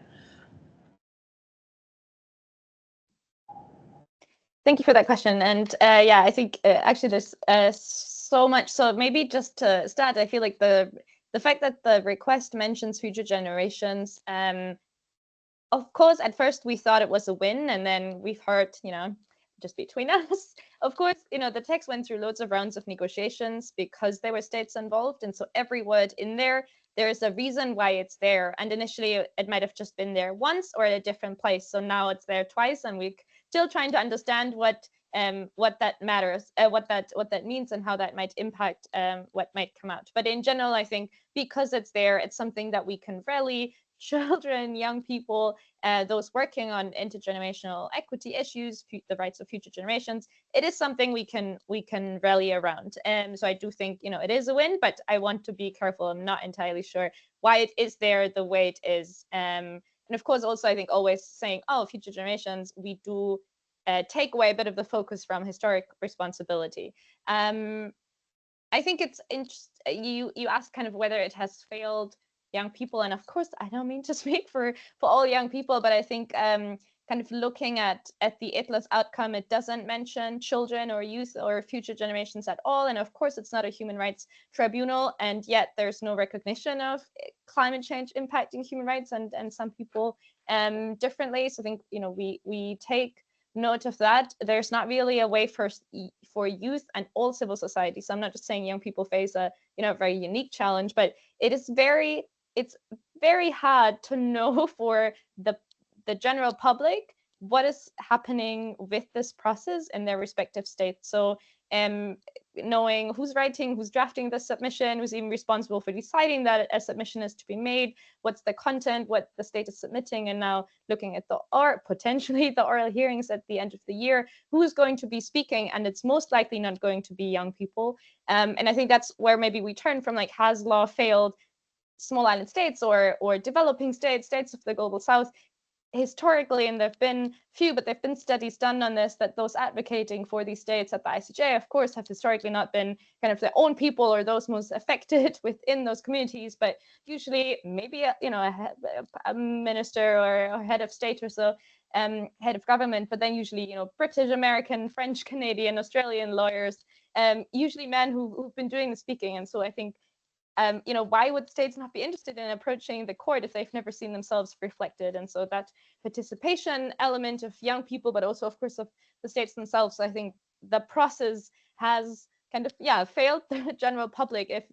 Thank you for that question. And yeah, I think actually there's so much. So maybe just to start, I feel like the fact that the request mentions future generations, of course, at first we thought it was a win, and then we've heard, just between us, of course, the text went through loads of rounds of negotiations because there were states involved. And so every word in there is a reason why it's there. And initially it might have just been there once or at a different place. So now it's there twice, and we're still trying to understand what that matters, what that means, and how that might impact what might come out. But in general, I think because it's there, it's something that we can rally children, young people, those working on intergenerational equity issues, the rights of future generations. It is something we can rally around. So I do think it is a win, but I want to be careful. I'm not entirely sure why it is there the way it is. And of course, also I think always saying, oh, future generations, we do take away a bit of the focus from historic responsibility. I think it's interesting. You asked kind of whether it has failed young people, and of course I don't mean to speak for all young people, but I think kind of looking at the ITLAS outcome, it doesn't mention children or youth or future generations at all. And of course it's not a human rights tribunal, and yet there's no recognition of climate change impacting human rights and some people differently. So I think we take note of that. There's not really a way for youth and all civil society. So I'm not just saying young people face a very unique challenge, but it's very hard to know for the general public what is happening with this process in their respective states. So knowing who's writing, who's drafting the submission, who's even responsible for deciding that a submission is to be made, what's the content, what the state is submitting, and now looking at potentially the oral hearings at the end of the year, who's going to be speaking, and it's most likely not going to be young people. And I think that's where maybe we turn from, like, has law failed small island states or developing states of the global south? Historically, and there've been few, but there've been studies done on this, that those advocating for these states at the ICJ, of course, have historically not been kind of their own people or those most affected within those communities, but usually maybe a minister or a head of state or so, head of government, but then usually British, American, French, Canadian, Australian lawyers, usually men who've been doing the speaking. And so I think why would states not be interested in approaching the court if they've never seen themselves reflected? And so that participation element of young people, but also, of course, of the states themselves, I think the process has kind of, failed the general public if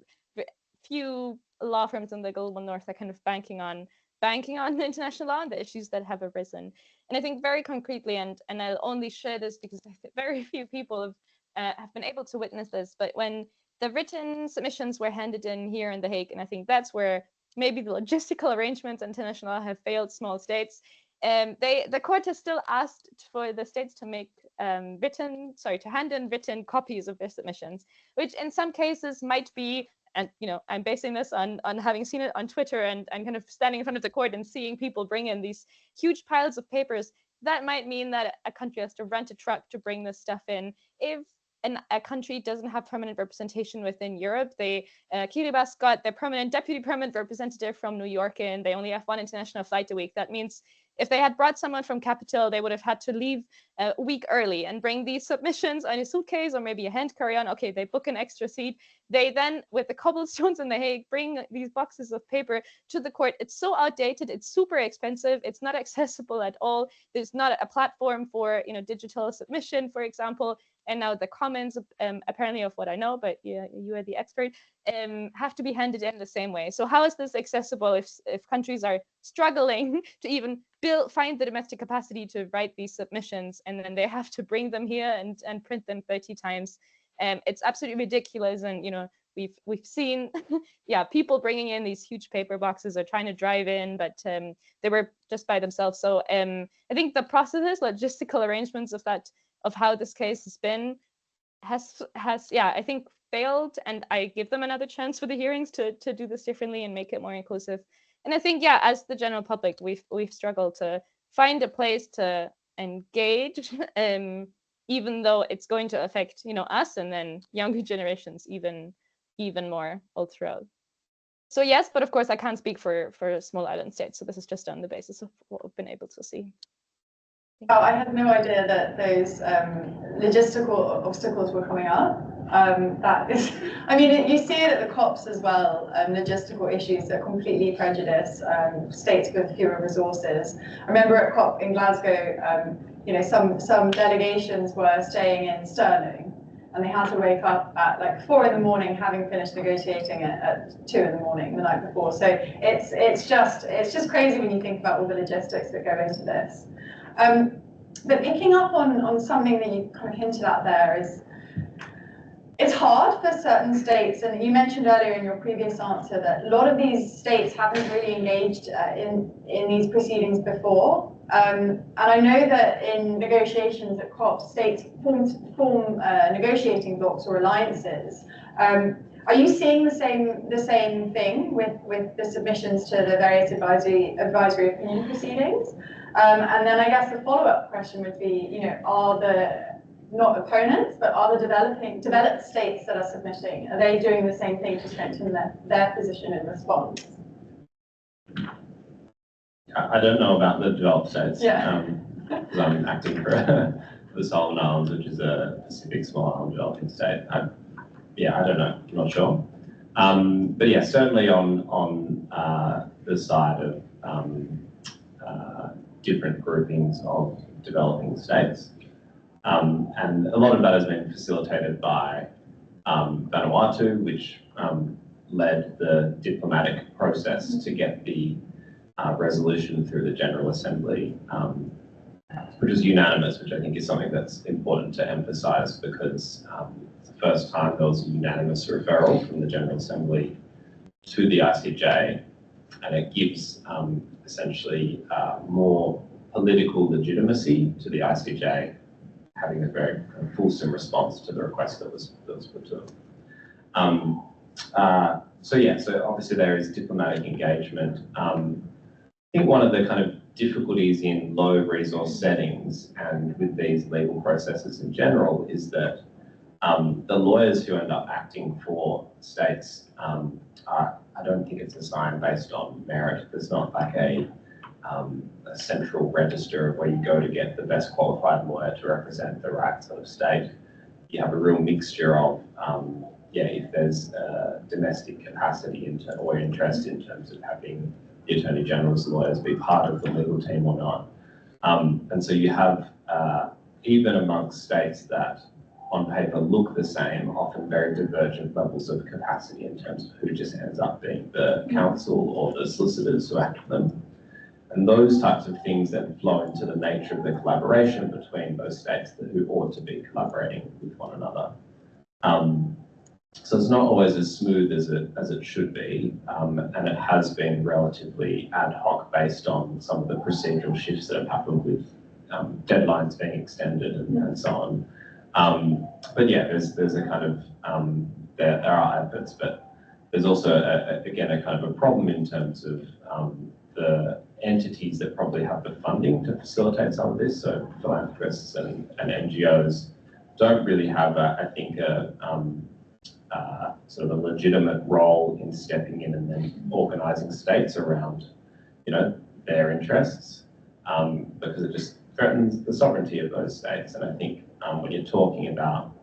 few law firms in the global north are kind of banking on the international law and the issues that have arisen. And I think very concretely, and I'll only share this because very few people have been able to witness this, but when the written submissions were handed in here in The Hague, and I think that's where maybe the logistical arrangements in international law have failed small states. The court has still asked for the states to make to hand in written copies of their submissions, which in some cases might be and I'm basing this on having seen it on Twitter, and I'm kind of standing in front of the court and seeing people bring in these huge piles of papers. That might mean that a country has to rent a truck to bring this stuff in. If a country doesn't have permanent representation within Europe, Kiribati got their deputy permanent representative from New York in. They only have one international flight a week. That means if they had brought someone from Capitol, they would have had to leave a week early and bring these submissions on a suitcase or maybe a hand carry-on. Okay, they book an extra seat. They then, with the cobblestones in The Hague, bring these boxes of paper to the court. It's so outdated. It's super expensive. It's not accessible at all. There's not a platform for digital submission, for example. And now the comments, apparently of what I know, but you are the expert, have to be handed in the same way. So how is this accessible if countries are struggling to even find the domestic capacity to write these submissions, and then they have to bring them here and print them 30 times? It's absolutely ridiculous. And we've seen people bringing in these huge paper boxes or trying to drive in, but they were just by themselves. So I think the processes, logistical arrangements of how this case has been has I think failed, and I give them another chance for the hearings to do this differently and make it more inclusive. And I think as the general public, we've struggled to find a place to engage, even though it's going to affect us and then younger generations even more all throughout. So yes, but of course I can't speak for small island states, so this is just on the basis of what we've been able to see. Oh, I had no idea that those logistical obstacles were coming up. That is, you see it at the COPs as well, logistical issues that completely prejudice states with fewer resources. I remember at COP in Glasgow, some delegations were staying in Stirling, and they had to wake up at 4 in the morning, having finished negotiating at 2 in the morning the night before. So it's just crazy when you think about all the logistics that go into this. But picking up on something that you kind of hinted at there is, it's hard for certain states, and you mentioned earlier in your previous answer that a lot of these states haven't really engaged in these proceedings before. And I know that in negotiations at COP, states form negotiating blocs or alliances. Are you seeing the same thing with the submissions to the various advisory opinion proceedings? And then I guess the follow-up question would be, are the not opponents, but are the developed states that are submitting, are they doing the same thing to strengthen their position in response? I don't know about the developed states, yeah. Because I'm acting for the Solomon Islands, which is a Pacific small island developing state. I don't know, I'm not sure. But yeah, certainly on the side of different groupings of developing states. And a lot of that has been facilitated by Vanuatu, which led the diplomatic process to get the resolution through the General Assembly, which is unanimous, which I think is something that's important to emphasise, because it's the first time there was a unanimous referral from the General Assembly to the ICJ, and it gives essentially more political legitimacy to the ICJ, having a very fulsome response to the request that was put to them. So obviously there is diplomatic engagement. I think one of the kind of difficulties in low resource settings and with these legal processes in general is that the lawyers who end up acting for states I don't think it's assigned based on merit. There's not like a central register of where you go to get the best qualified lawyer to represent the rights of a state. You have a real mixture of, if there's domestic capacity or interest in terms of having the Attorney General's lawyers be part of the legal team or not. And so you have, even amongst states that on paper look the same, often very divergent levels of capacity in terms of who just ends up being the counsel or the solicitors who act for them. And those types of things then flow into the nature of the collaboration between those states who ought to be collaborating with one another. So it's not always as smooth as it should be, and it has been relatively ad hoc based on some of the procedural shifts that have happened with deadlines being extended and so on. But yeah, there's a kind of there are efforts, but there's also, again, a kind of a problem in terms of the entities that probably have the funding to facilitate some of this. So philanthropists and NGOs don't really have, I think, sort of a legitimate role in stepping in and then organising states around, their interests, because it just threatens the sovereignty of those states. And I think when you're talking about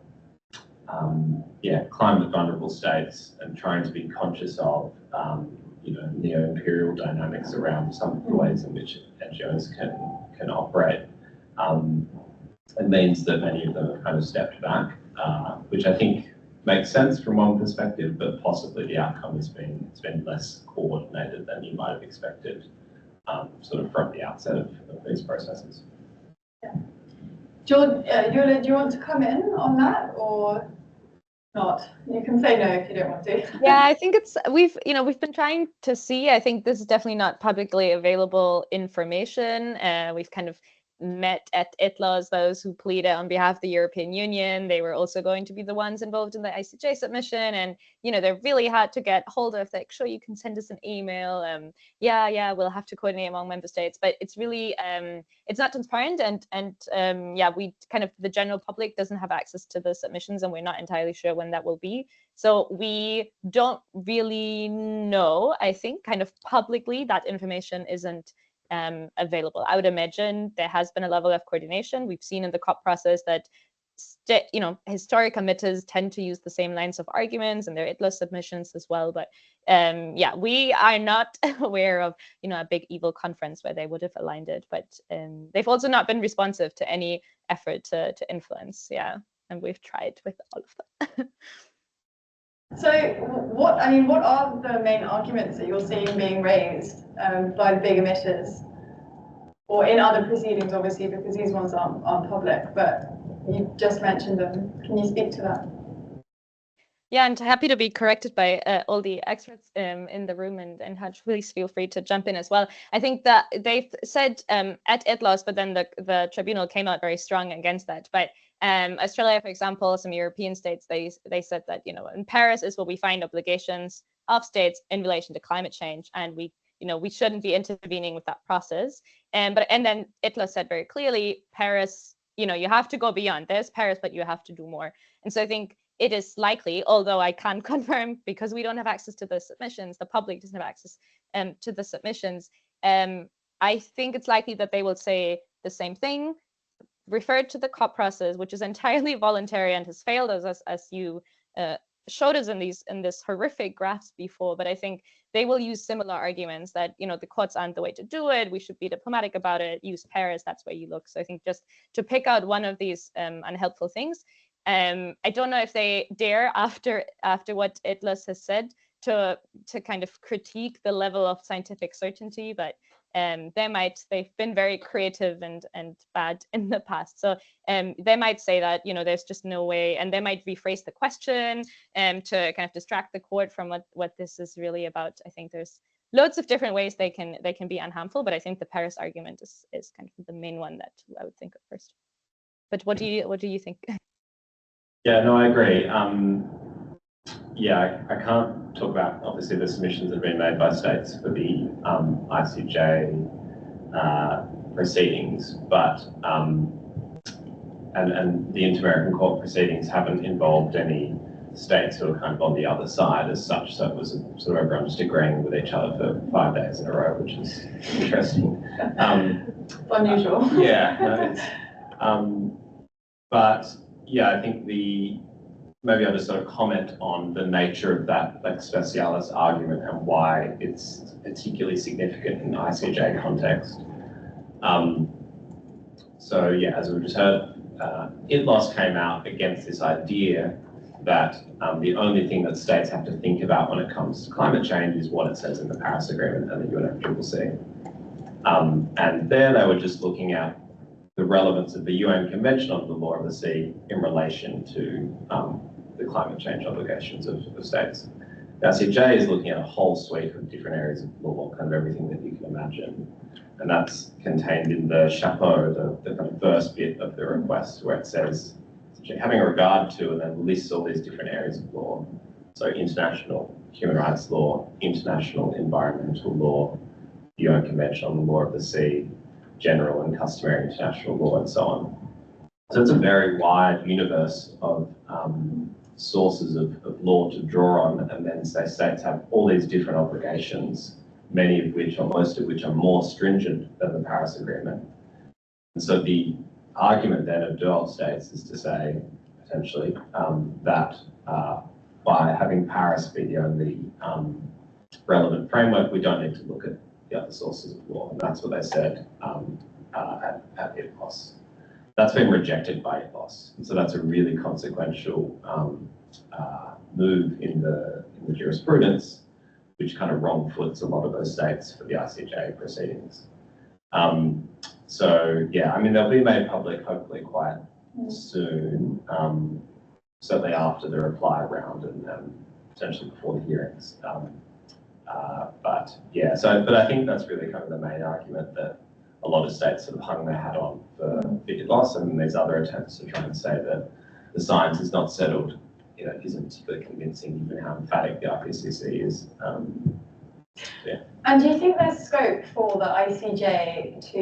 climate vulnerable states and trying to be conscious of neo-imperial dynamics around some of the ways in which NGOs can operate, it means that many of them have kind of stepped back, which I think makes sense from one perspective, but possibly the outcome has been less coordinated than you might have expected, sort of from the outset of these processes. Yeah. Yula, do you want to come in on that or not? You can say no if you don't want to. Yeah, I think we've been trying to see. I think this is definitely not publicly available information. We've kind of met at ITLAs those who pleaded on behalf of the European Union. They were also going to be the ones involved in the ICJ submission, and they're really hard to get hold of. Like, sure, you can send us an email. We'll have to coordinate among member states, but it's really it's not transparent, and we kind of, the general public doesn't have access to the submissions, and we're not entirely sure when that will be. So we don't really know. I think kind of publicly that information isn't available. I would imagine there has been a level of coordination. We've seen in the COP process that historic emitters tend to use the same lines of arguments in their ITLA submissions as well. But we are not aware of a big evil conference where they would have aligned it. But they've also not been responsive to any effort to influence. Yeah, and we've tried with all of them. So what are the main arguments that you're seeing being raised by the big emitters, or in other proceedings, obviously, because these ones aren't public, but you just mentioned them. Can you speak to that? Yeah, and happy to be corrected by all the experts in the room, and please feel free to jump in as well. I think that they've said at ITLAs, but then the tribunal came out very strong against that. But Australia, for example, some European states, they said that in Paris is where we find obligations of states in relation to climate change, and we shouldn't be intervening with that process. And then ITLA said very clearly, Paris, you have to go beyond. There's Paris, but you have to do more. And so I think it is likely, although I can't confirm because we don't have access to the submissions, the public doesn't have access to the submissions. I think it's likely that they will say the same thing, referred to the COP process, which is entirely voluntary and has failed as you showed us in this horrific graphs before. But I think they will use similar arguments that the courts aren't the way to do it. We should be diplomatic about it. Use Paris. That's where you look. So I think just to pick out one of these unhelpful things. I don't know if they dare after what ITLAs has said to kind of critique the level of scientific certainty, but they've been very creative and bad in the past. So they might say that, there's just no way, and they might rephrase the question to kind of distract the court from what this is really about. I think there's loads of different ways they can be unharmful, but I think the Paris argument is kind of the main one that I would think of first. But what do you think? Yeah, no, I agree. I can't talk about, obviously, the submissions that have been made by states for the ICJ proceedings, but and the Inter-American Court proceedings haven't involved any states who are kind of on the other side as such, so it was sort of everyone just agreeing with each other for 5 days in a row, which is interesting. Unusual. I think maybe I'll just sort of comment on the nature of that lex specialis argument and why it's particularly significant in the ICJ context. As we just heard, ITLAS came out against this idea that the only thing that states have to think about when it comes to climate change is what it says in the Paris Agreement and the UNFCCC. And there they were just looking at the relevance of the UN Convention on the Law of the Sea in relation to the climate change obligations of states. The ICJ is looking at a whole suite of different areas of law, kind of everything that you can imagine. And that's contained in the chapeau, the kind of first bit of the request, where it says, having a regard to, and then lists all these different areas of law. So international human rights law, international environmental law, UN Convention on the Law of the Sea, general and customary international law, and so on. So it's a very wide universe of sources of law to draw on, and then say states have all these different obligations, many of which, or most of which, are more stringent than the Paris Agreement. And so the argument then of dual states is to say, potentially, that by having Paris be the only relevant framework, we don't need to look at the other sources of law. And that's what they said at ITLOS. That's been rejected by ITLOS. And so that's a really consequential move in the jurisprudence, which kind of wrong foots a lot of those states for the ICJ proceedings. So yeah, I mean, they'll be made public hopefully quite soon, certainly after the reply round and potentially before the hearings. But yeah, but I think that's really kind of the main argument that a lot of states sort of hung their hat on for ITLOS, and these other attempts to try and say that the science is not settled, isn't particularly convincing, given how emphatic the IPCC is. Yeah. And do you think there's scope for the ICJ to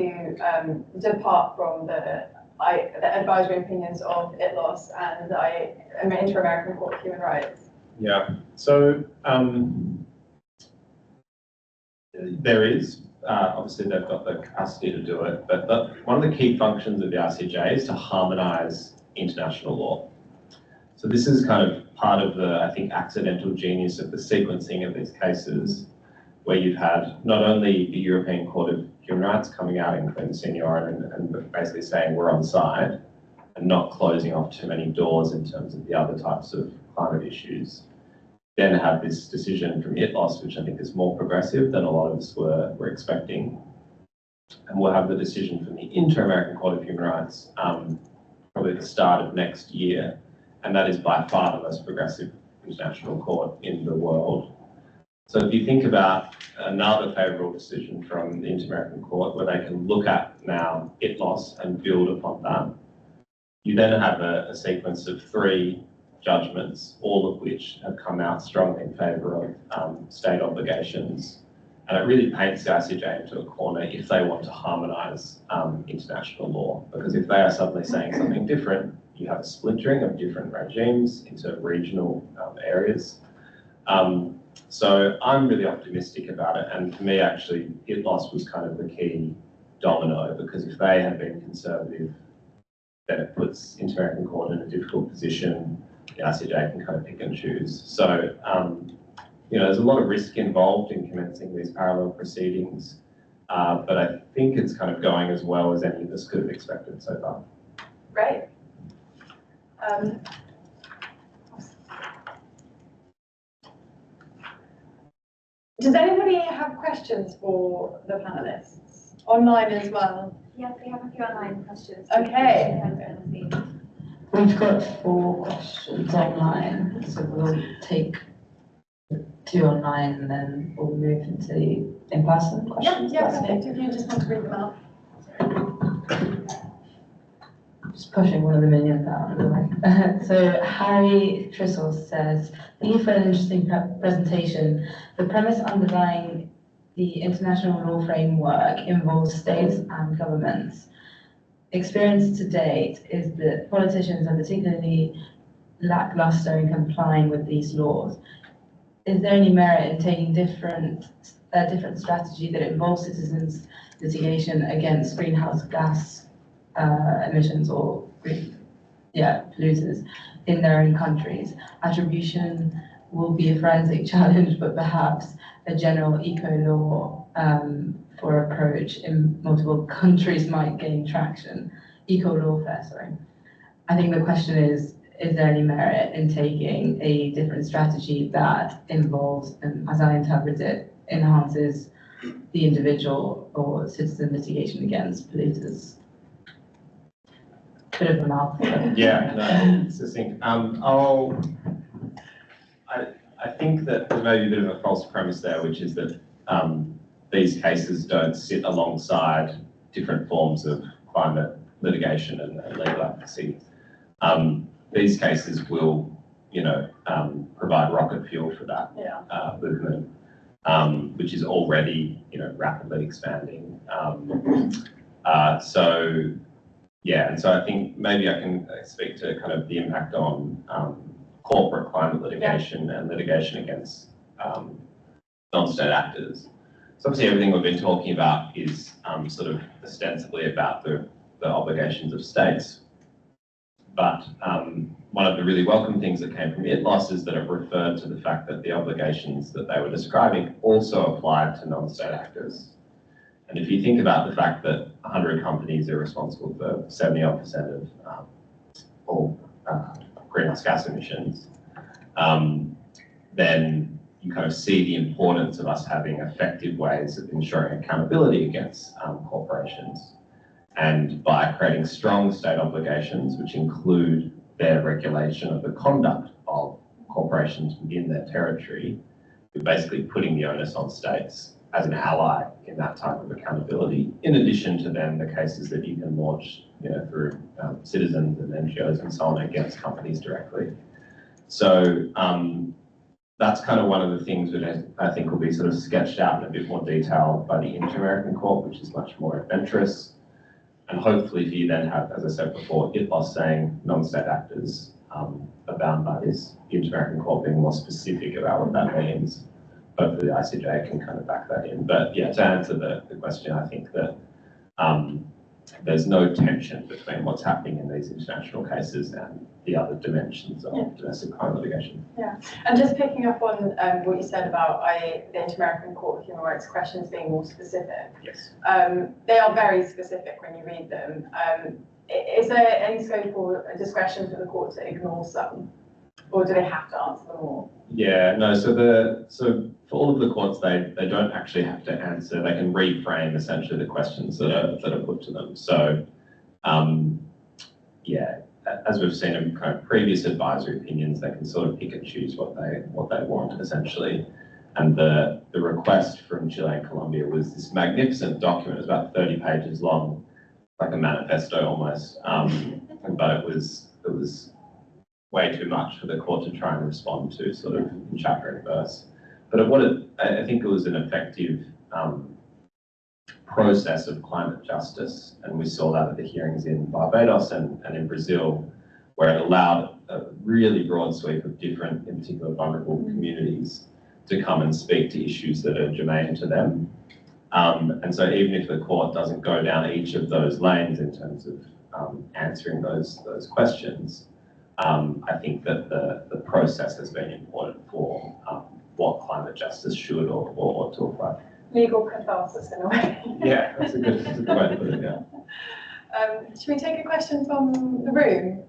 depart from the advisory opinions of ITLOS and the Inter-American Court of Human Rights? Yeah, so there is. Obviously, they've got the capacity to do it, but one of the key functions of the ICJ is to harmonise international law. So this is kind of part of the, I think, accidental genius of the sequencing of these cases, where you've had not only the European Court of Human Rights coming out in Clinton Senior and basically saying we're on side and not closing off too many doors in terms of the other types of climate issues. Then have this decision from ITLOS, which I think is more progressive than a lot of us were expecting. And we'll have the decision from the Inter-American Court of Human Rights probably at the start of next year. And that is by far the most progressive international court in the world. So if you think about another favourable decision from the Inter-American Court where they can look at now ITLOS and build upon that, you then have a sequence of 3 judgments, all of which have come out strongly in favour of state obligations. And it really paints the ICJ into a corner if they want to harmonise international law. Because if they are suddenly saying something different, you have a splintering of different regimes into regional areas. So I'm really optimistic about it. And for me, actually, ITLOS was kind of the key domino, because if they had been conservative, then it puts Inter-American Court in a difficult position. The ICJ can kind of pick and choose. So, there's a lot of risk involved in commencing these parallel proceedings, but I think it's kind of going as well as any of us could have expected so far. Great. Does anybody have questions for the panelists? Online as well? Yes, we have a few online questions. Okay. We've got 4 questions online, so we'll take 2 online and then we'll move into the in-person questions. Yeah, perfect. If you just want to read them out. Just pushing one of the millions out. So Harry Trissel says, thank you for an interesting presentation. The premise underlying the international law framework involves states and governments. Experience to date is that politicians are particularly lackluster in complying with these laws. Is there any merit in taking different strategy that involves citizens' litigation against greenhouse gas emissions or polluters in their own countries? Attribution will be a forensic challenge, but perhaps a general eco-law for approach in multiple countries might gain traction. Eco-lawfare, sorry. I think the question is there any merit in taking a different strategy that involves, and as I interpret it, enhances the individual or citizen litigation against polluters? Bit of a mouthful. Yeah, no, succinct. I think that there may be a bit of a false premise there, which is that these cases don't sit alongside different forms of climate litigation and legal advocacy. These cases will provide rocket fuel for that movement, which is already, rapidly expanding. And so I think maybe I can speak to kind of the impact on corporate climate litigation and litigation against non-state actors. So obviously everything we've been talking about is sort of ostensibly about the obligations of states. But one of the really welcome things that came from ITLOS is that it referred to the fact that the obligations that they were describing also applied to non-state actors. And if you think about the fact that 100 companies are responsible for 70% of all greenhouse gas emissions, then you kind of see the importance of us having effective ways of ensuring accountability against corporations. And by creating strong state obligations, which include their regulation of the conduct of corporations within their territory, we're basically putting the onus on states as an ally in that type of accountability, in addition to then the cases that you can launch, through citizens and NGOs and so on against companies directly. So that's kind of one of the things that I think will be sort of sketched out in a bit more detail by the Inter-American Court, which is much more adventurous. And hopefully if you then have, as I said before, ITLOS saying non-state actors are bound by this, the Inter-American Court being more specific about what that means. Hopefully the ICJ can kind of back that in. But yeah, to answer the question, I think that there's no tension between what's happening in these international cases and the other dimensions of domestic crime litigation. Yeah, and just picking up on what you said about the Inter-American Court of Human Rights questions being more specific. Yes. They are very specific when you read them. Is there any scope or discretion for the court to ignore some, or do they have to answer them all? Yeah, no, so for all of the courts, they don't actually have to answer, they can reframe essentially the questions that are put to them. So, as we've seen in kind of previous advisory opinions, they can sort of pick and choose what they want essentially. And the request from Chile and Colombia was this magnificent document. It was about 30 pages long, like a manifesto almost. But it was way too much for the court to try and respond to sort of in chapter and verse. But I think it was an effective process of climate justice, and we saw that at the hearings in Barbados and in Brazil, where it allowed a really broad sweep of different, in particular vulnerable communities, to come and speak to issues that are germane to them. And so even if the court doesn't go down each of those lanes in terms of answering those questions, I think that the process has been important for what climate justice should or ought to look like. Legal catharsis in a way. Yeah, that's a good way to put it, yeah. Should we take a question from the room?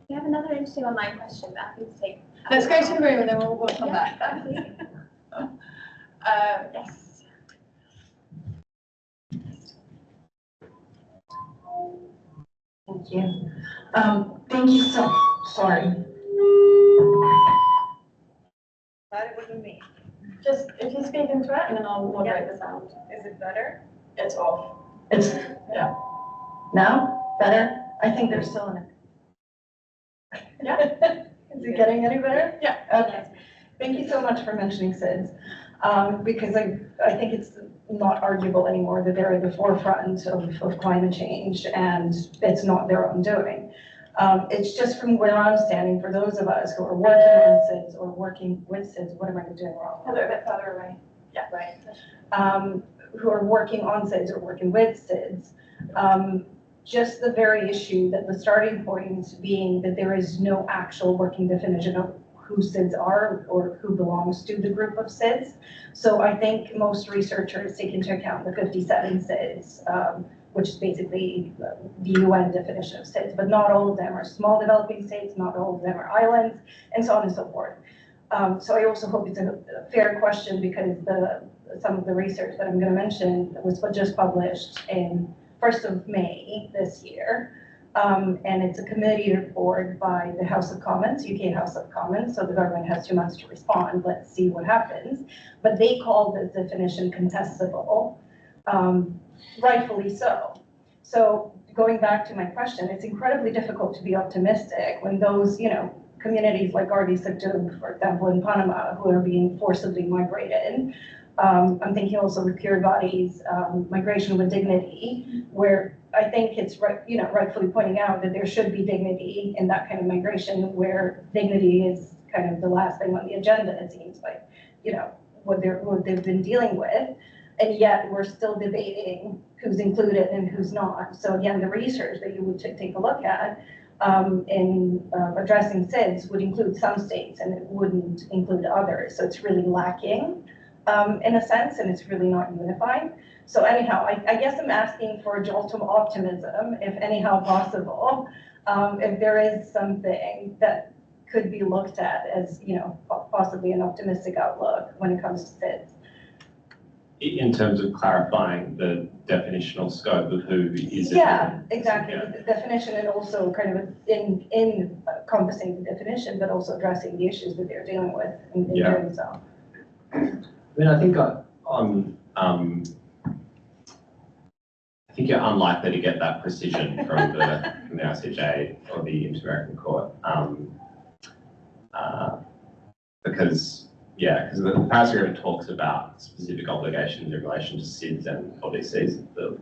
We have another interesting online question that I think to take. Let's go to the room and then we'll come back. Absolutely. Yes. Thank you. Thank you so, sorry. Glad it wasn't me. Just if you speak into it and then I'll moderate the sound. Is it better? It's off. It's, now, better? I think there's still an. Yeah. Is it getting any better? Yeah. Okay. Thank you so much for mentioning SIDS, because I think it's not arguable anymore that they're at the forefront of climate change and it's not their own doing. It's just from where I'm standing, for those of us who are working on SIDS or working with SIDS, what am I doing wrong? A little bit further away. Yeah, right. Who are working on SIDS or working with SIDS, just the very issue that the starting point being that there is no actual working definition of who SIDS are or who belongs to the group of SIDS. So I think most researchers take into account the 57 SIDS, which is basically the UN definition of SIDS, but not all of them are small developing states, not all of them are islands, and so on and so forth. So I also hope it's a fair question because some of the research that I'm going to mention was just published in 1st of May this year. And it's a committee report by the House of Commons, UK House of Commons, so the government has 2 months to respond. Let's see what happens. But they call this definition contestable, rightfully so. So going back to my question, it's incredibly difficult to be optimistic when those, communities like Ardi-Sactub, for example, in Panama, who are being forcibly migrated. I'm thinking also with Kiribatis, migration with dignity, where I think it's right, rightfully pointing out that there should be dignity in that kind of migration, where dignity is kind of the last thing on the agenda, it seems like, what they've been dealing with. And yet we're still debating who's included and who's not. So again, the research that you would take a look at in addressing SIDS would include some states and it wouldn't include others. So it's really lacking in a sense, and it's really not unified. So anyhow, I guess I'm asking for a jolt of optimism, if anyhow possible, if there is something that could be looked at as, possibly an optimistic outlook when it comes to SIDS. In terms of clarifying the definitional scope of who is. Yeah, exactly. The definition, and also kind of in encompassing the definition, but also addressing the issues that they're dealing with in doing so. I mean, I think I think you're unlikely to get that precision from the ICJ or the Inter-American Court, because the Paris Agreement talks about specific obligations in relation to SIDS and LDCs, the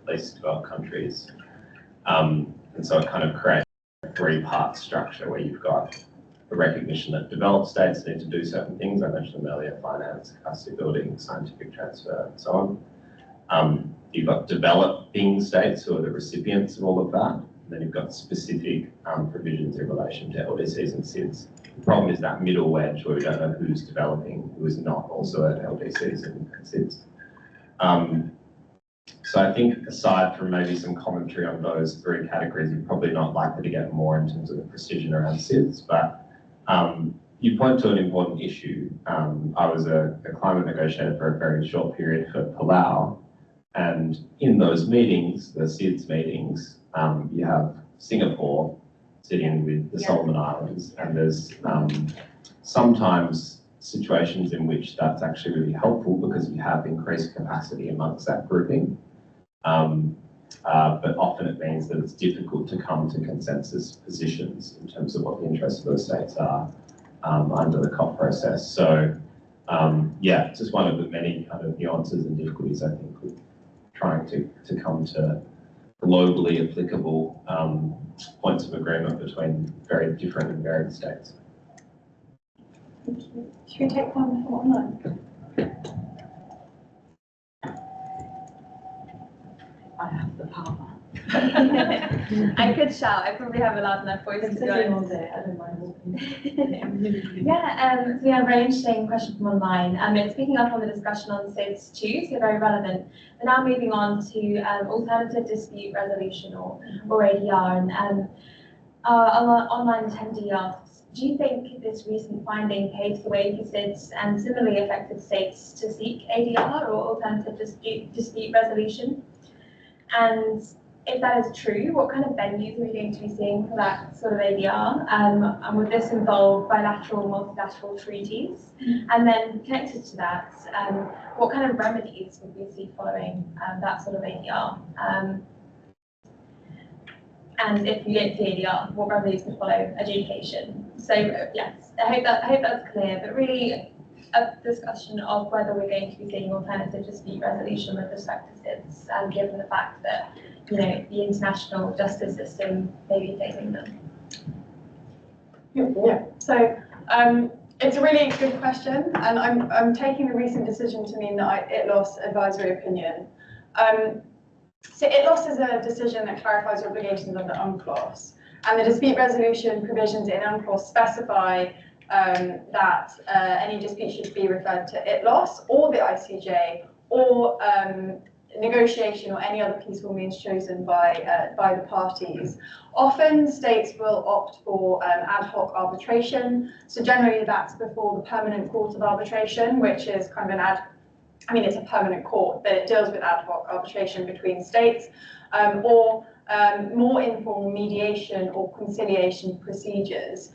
least developed countries, and so it kind of creates a three-part structure where you've got the recognition that developed states need to do certain things. I mentioned them earlier: finance, capacity building, scientific transfer, and so on. You've got developing states who are the recipients of all of that, and then you've got specific provisions in relation to LDCs and SIDS. The problem is that middle wedge where we don't know who's developing, who is not also at LDCs and SIDS. So I think aside from maybe some commentary on those three categories, you're probably not likely to get more in terms of the precision around SIDS, but you point to an important issue. I was a climate negotiator for a very short period for Palau, and in those meetings, the SIDS meetings, you have Singapore sitting with the Solomon Islands, and there's sometimes situations in which that's actually really helpful because you have increased capacity amongst that grouping. But often it means that it's difficult to come to consensus positions in terms of what the interests of those states are under the COP process. So it's just one of the many kind of nuances and difficulties, I think, with trying to come to globally applicable points of agreement between very different and varied states. Thank you. Should we take one from online? I have the power. I could shout. I probably have a loud enough voice to be honest. All day. I don't mind walking. So we have a very interesting question from online. It's picking up on the discussion on SIDS too, so very relevant. We're now moving on to alternative dispute resolution or ADR. And our online attendee asks, do you think this recent finding paves the way for SIDS and similarly affected states to seek ADR or alternative dispute resolution? And if that is true, what kind of venues are we going to be seeing for that sort of ADR? And would this involve bilateral, multilateral treaties? And then connected to that, what kind of remedies would we see following that sort of ADR? And if you don't see ADR, what remedies would follow adjudication? So yes, I hope that's clear, but really a discussion of whether we're going to be seeing alternative dispute resolution with respect to SIDS, given the fact that the international justice system may be failing them. Yeah. So it's a really good question, and I'm taking the recent decision to mean that ITLOS advisory opinion. So ITLOS is a decision that clarifies obligations under UNCLOS, and the dispute resolution provisions in UNCLOS specify that any dispute should be referred to ITLOS or the ICJ or negotiation or any other peaceful means chosen by the parties. Often states will opt for ad hoc arbitration. So generally that's before the permanent court of arbitration, which is kind of it's a permanent court, but it deals with ad hoc arbitration between states, or more informal mediation or conciliation procedures.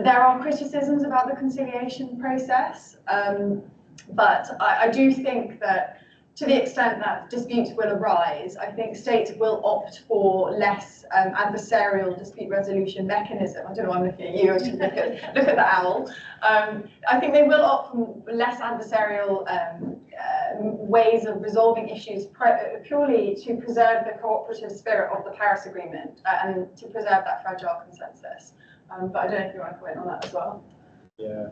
There are criticisms about the conciliation process, but I do think that to the extent that disputes will arise, I think states will opt for less adversarial dispute resolution mechanism. I don't know why I'm looking at you, I should look at the owl. I think they will opt for less adversarial ways of resolving issues purely to preserve the cooperative spirit of the Paris Agreement and to preserve that fragile consensus. But I don't know if you want to comment on that as well. Yeah,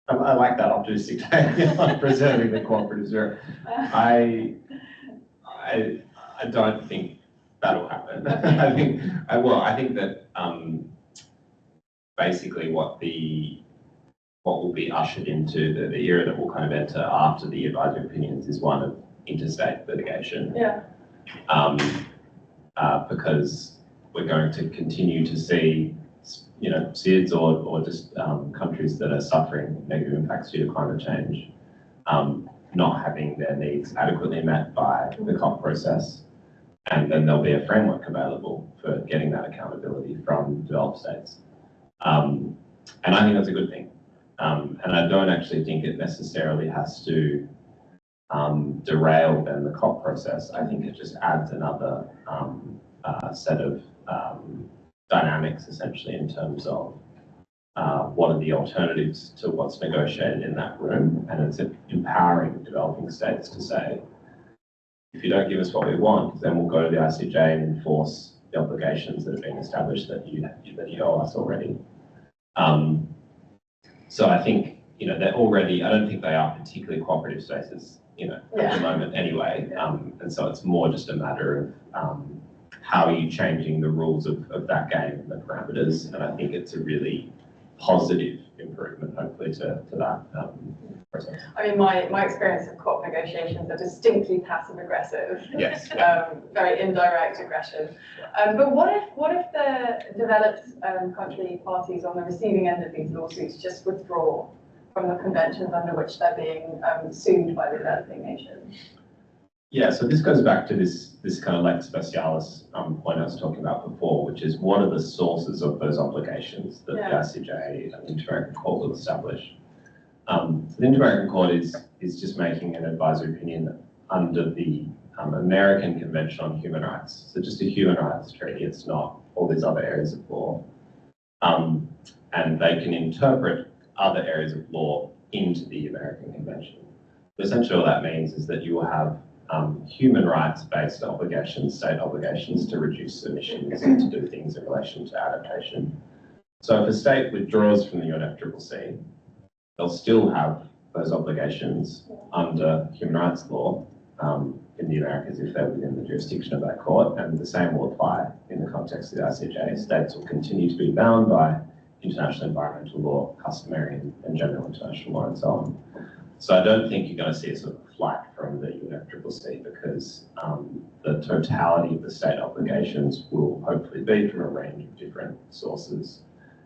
I like that optimistic take on preserving the cooperative spirit. I don't think that'll happen. I think that basically what will be ushered into the era that we'll kind of enter after the advisory opinions is one of interstate litigation. Yeah. Because we're going to continue to see, SIDS or just countries that are suffering negative impacts due to climate change, not having their needs adequately met by the COP process. And then there'll be a framework available for getting that accountability from developed states. And I think that's a good thing. And I don't actually think it necessarily has to derail then the COP process. I think it just adds another set of dynamics essentially in terms of what are the alternatives to what's negotiated in that room, and it's empowering developing states to say, if you don't give us what we want, then we'll go to the ICJ and enforce the obligations that have been established that you owe us already. So I think, they're already, I don't think they are particularly cooperative states, at the moment anyway. And so it's more just a matter of how are you changing the rules of that game and the parameters. And I think it's a really positive improvement, hopefully, to that process. I mean, my experience of COP negotiations are distinctly passive-aggressive. Yes. Very indirect aggression. But what if the developed country parties on the receiving end of these lawsuits just withdraw from the conventions under which they're being sued by the developing nations? Yeah, so this goes back to this kind of lex specialis point I was talking about before, which is what are the sources of those obligations that the ICJ and the Inter-American Court will establish. So the Inter-American Court is just making an advisory opinion under the American Convention on Human Rights. So just a human rights treaty, it's not all these other areas of law. And they can interpret other areas of law into the American Convention. But essentially what that means is that you will have human rights-based obligations, state obligations to reduce emissions and to do things in relation to adaptation. So if a state withdraws from the UNFCCC, they'll still have those obligations under human rights law in the Americas if they're within the jurisdiction of that court, and the same will apply in the context of the ICJ. States will continue to be bound by international environmental law, customary and general international law, and so on. So I don't think you're going to see a sort of flight from the UNFCCC because the totality of the state obligations will hopefully be from a range of different sources.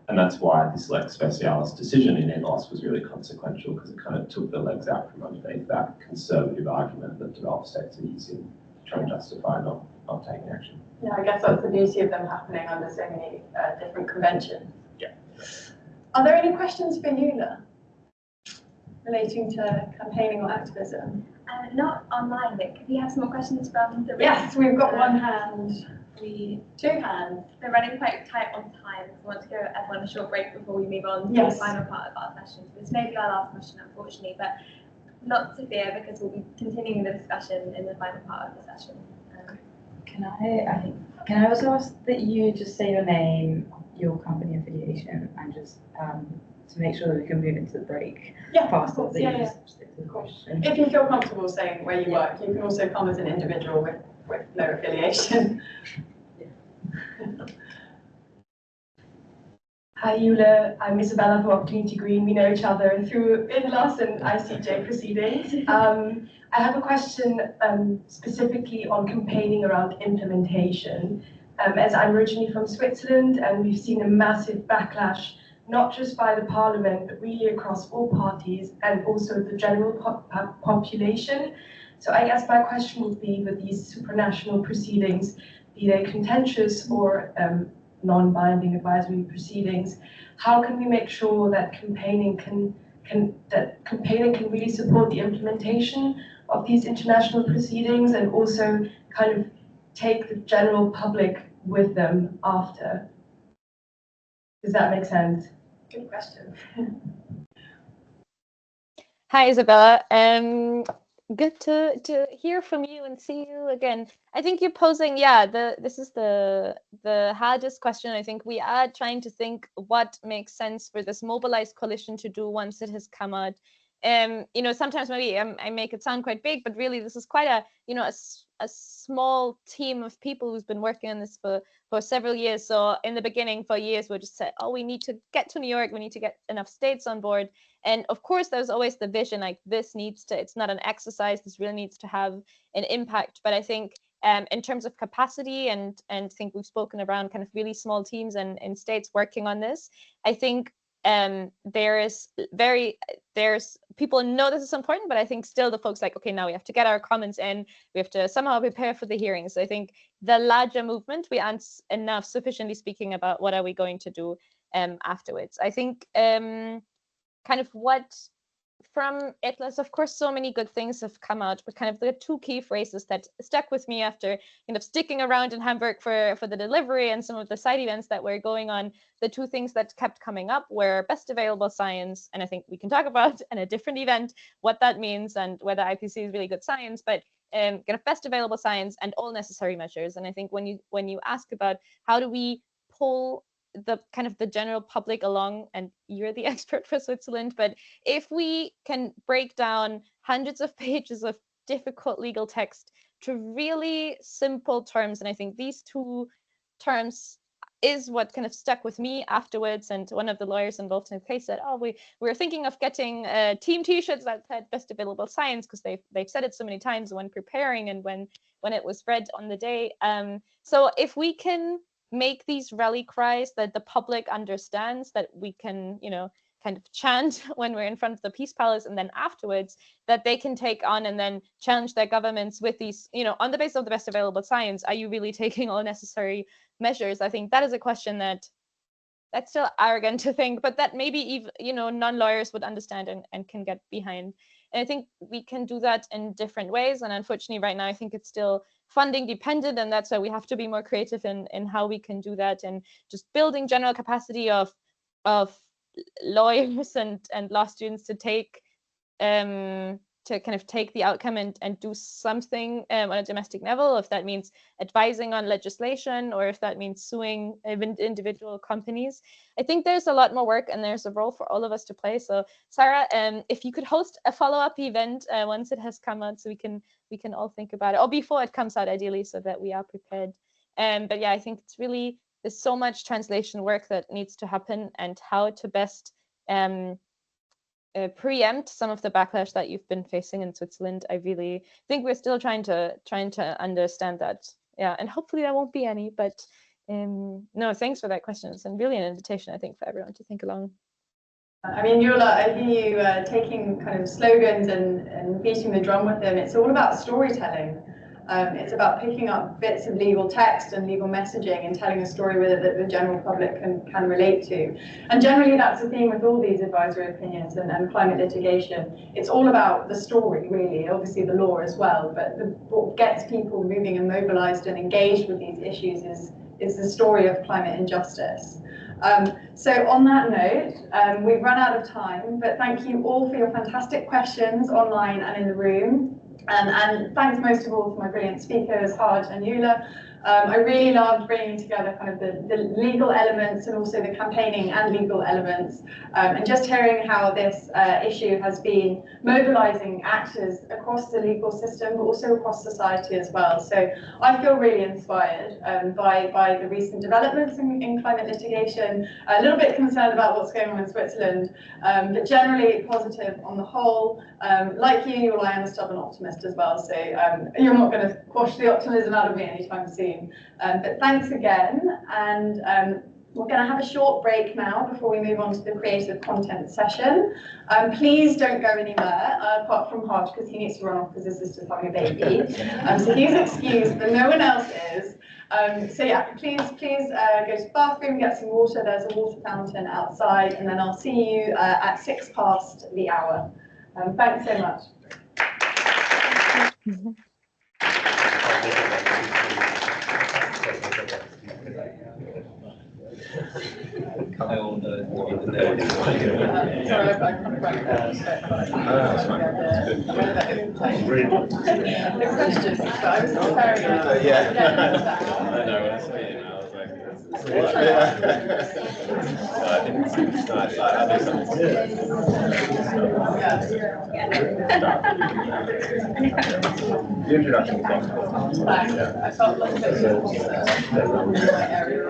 And that's why this lex specialis decision in ENLOS was really consequential, because it kind of took the legs out from underneath that conservative argument that developed states are using to try and justify not taking action. Yeah, I guess that's the beauty of them happening under so many different conventions. Yeah. Are there any questions for Eula relating to campaigning or activism? Not online, but could we have some more questions from the room? Yes, we've got one hand. Two hands. We're running quite tight on time, so we want to give everyone a short break before we move on to the final part of our session. So this may be our last question, unfortunately, but not to fear, because we'll be continuing the discussion in the final part of the session. Can I also ask that you just say your name, your company affiliation, and just to make sure that we can move into the break faster. Just stick to the question. If you feel comfortable saying where you work, you can also come as an individual with no affiliation. Hi Eula, I'm Isabella from Opportunity Green. We know each other through INLOS and ICJ proceedings. I have a question specifically on campaigning around implementation. As I'm originally from Switzerland, and we've seen a massive backlash, not just by the parliament, but really across all parties and also the general population. So I guess my question would be, with these supranational proceedings, be they contentious or non-binding advisory proceedings, how can we make sure that campaigning can that campaigning can really support the implementation of these international proceedings and also kind of take the general public with them after. Does that make sense? Good question. Hi, Isabella. Good to hear from you and see you again. I think you're posing, this is the hardest question. I think we are trying to think what makes sense for this mobilized coalition to do once it has come out. Sometimes maybe I make it sound quite big, but really this is quite a small team of people who's been working on this for several years. So in the beginning, for years, we just said, oh, we need to get to New York. We need to get enough states on board. And of course, there's always the vision, like it's not an exercise. This really needs to have an impact. But I think in terms of capacity and I think we've spoken around kind of really small teams and in states working on this, I think there's people know this is important, but I think still the folks like, okay, now we have to get our comments in, we have to somehow prepare for the hearings. I think the larger movement, we aren't enough sufficiently speaking about what are we going to do afterwards. I think kind of what from Atlas, of course, so many good things have come out, but kind of the two key phrases that stuck with me after kind of sticking around in Hamburg for the delivery and some of the side events that were going on, the two things that kept coming up were best available science, and I think we can talk about in a different event what that means and whether IPC is really good science, but kind of best available science and all necessary measures. And I think when you ask about how do we pull the kind of the general public along, and you're the expert for Switzerland, but if we can break down hundreds of pages of difficult legal text to really simple terms, and I think these two terms is what kind of stuck with me afterwards. And one of the lawyers involved in the case said, oh, we were thinking of getting team t-shirts that had best available science, because they've said it so many times when preparing and when it was read on the day. So if we can make these rally cries that the public understands, that we can, kind of chant when we're in front of the Peace Palace, and then afterwards that they can take on and then challenge their governments with these, on the basis of the best available science, are you really taking all necessary measures? I think that is a question that's still arrogant to think, but that maybe even, non-lawyers would understand and can get behind. And I think we can do that in different ways. And unfortunately, right now, I think it's still funding dependent. And that's why we have to be more creative in how we can do that, and just building general capacity of lawyers and law students to take to kind of take the outcome and do something on a domestic level, if that means advising on legislation or if that means suing individual companies. I think there's a lot more work and there's a role for all of us to play. So Sarah, if you could host a follow-up event once it has come out, so we can all think about it, or before it comes out ideally, so that we are prepared. But yeah, I think it's really, there's so much translation work that needs to happen, and how to best preempt some of the backlash that you've been facing in Switzerland. I really think we're still trying to understand that. Yeah, and hopefully there won't be any. But no, thanks for that question. It's really an invitation, I think, for everyone to think along. I mean, Eula, I hear you taking kind of slogans and beating the drum with them. It's all about storytelling. It's about picking up bits of legal text and legal messaging and telling a story with it that the general public can relate to. And generally that's the theme with all these advisory opinions and climate litigation. It's all about the story, really, obviously the law as well, but what gets people moving and mobilized and engaged with these issues is the story of climate injustice. So on that note, we've run out of time, but thank you all for your fantastic questions online and in the room. And thanks most of all to my brilliant speakers, Haj and Eula. I really loved bringing together kind of the legal elements and also the campaigning and legal elements, and just hearing how this issue has been mobilizing actors across the legal system, but also across society as well. So I feel really inspired by the recent developments in climate litigation, a little bit concerned about what's going on in Switzerland, but generally positive on the whole. Like you, I am a stubborn optimist as well, so you're not going to quash the optimism out of me anytime soon. But thanks again, and we're going to have a short break now before we move on to the creative content session. Please don't go anywhere, apart from Haj, because he needs to run off because his sister's having a baby. So he's excused, but no one else is. So yeah, please go to the bathroom, get some water. There's a water fountain outside, and then I'll see you at 6 past the hour. Thanks so much. I will know. Sorry, I can't remember. That's fine. The questions, but I was preparing it. Yeah. Yeah. I know, when I saw your email, I was like, I think it's nice. I'll do something. The introduction was awesome. Thanks. I felt like a bit of area.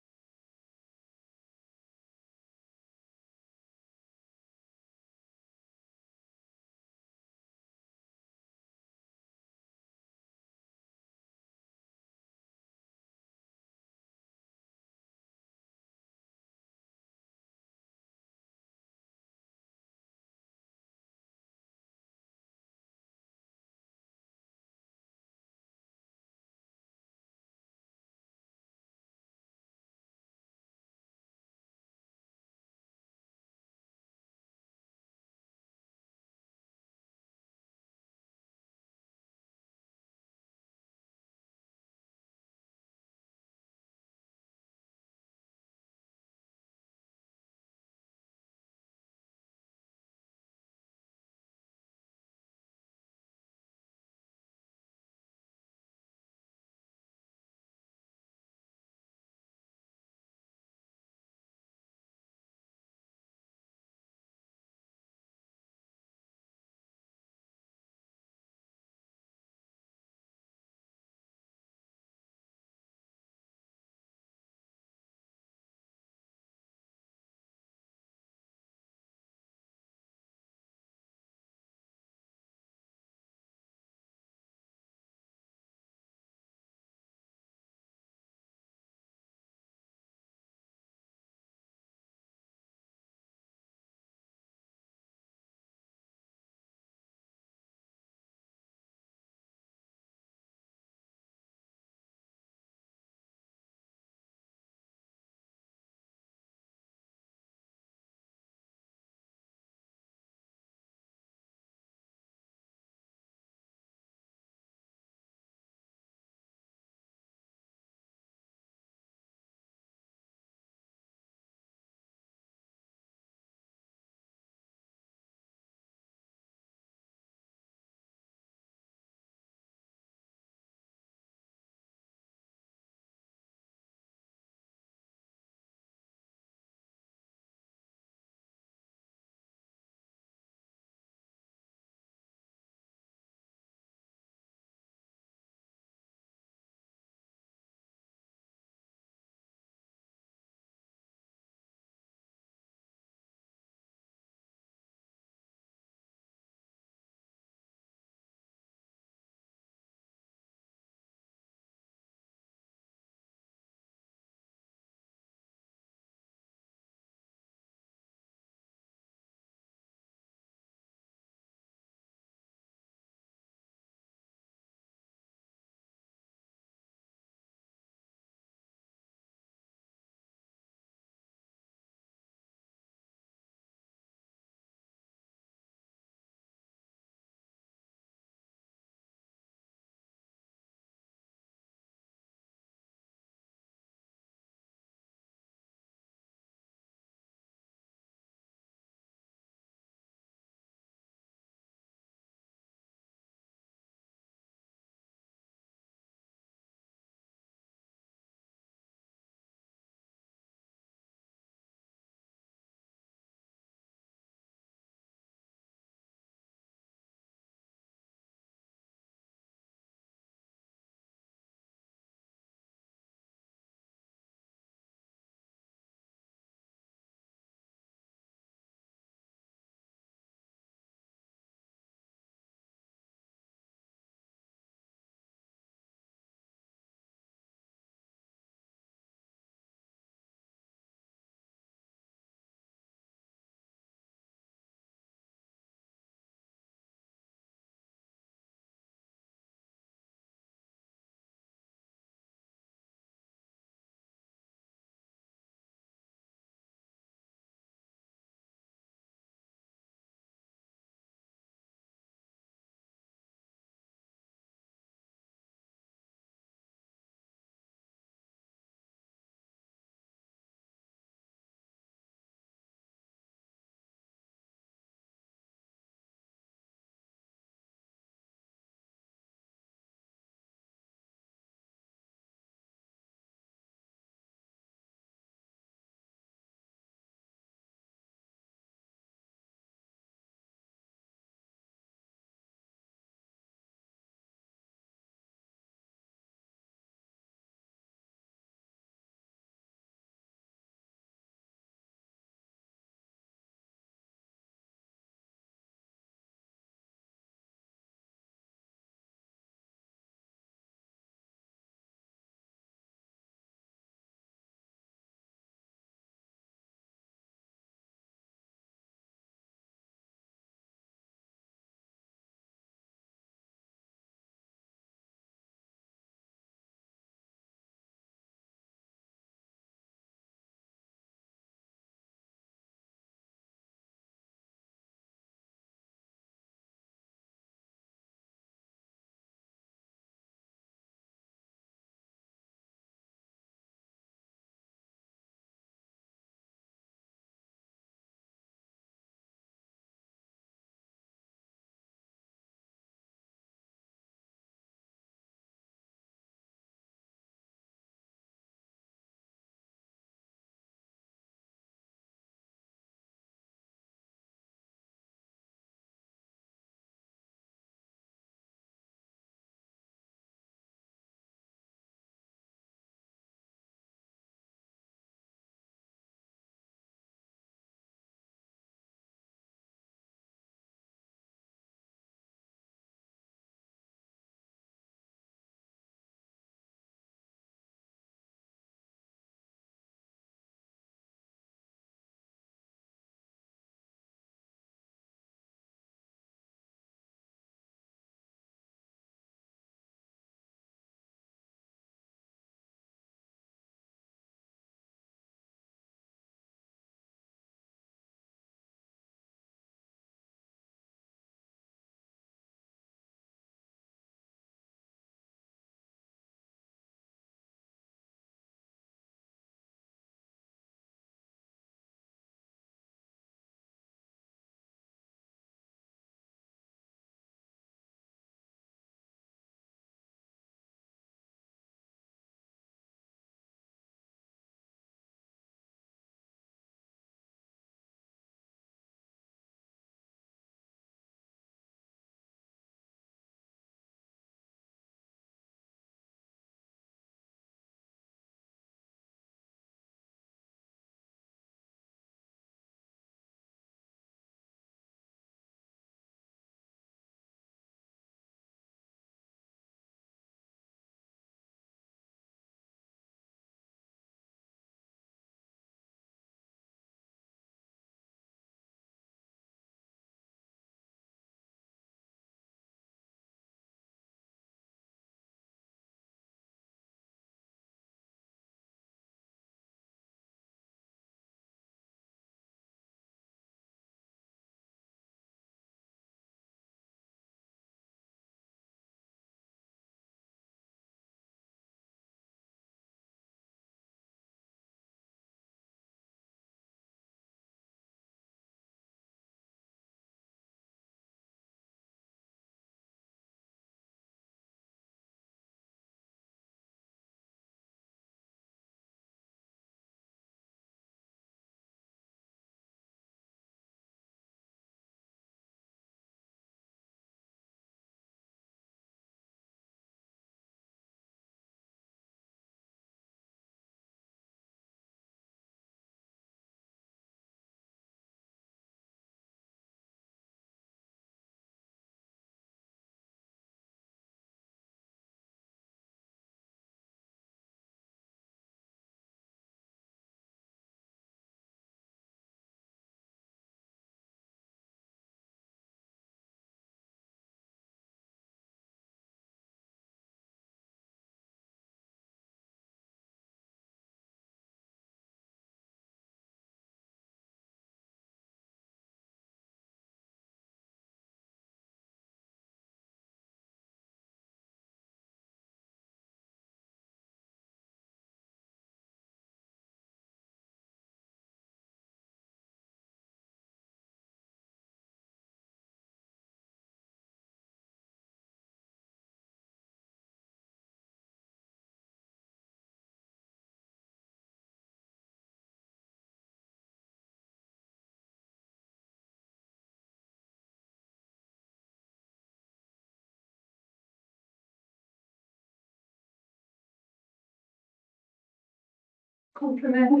compliment. We're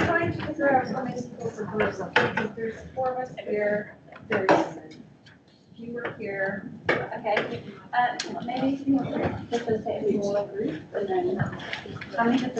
trying to figure out how many people for groups, because there's 4 of us here, there's fewer here. Okay, maybe if you want to facilitate a smaller group, and then how many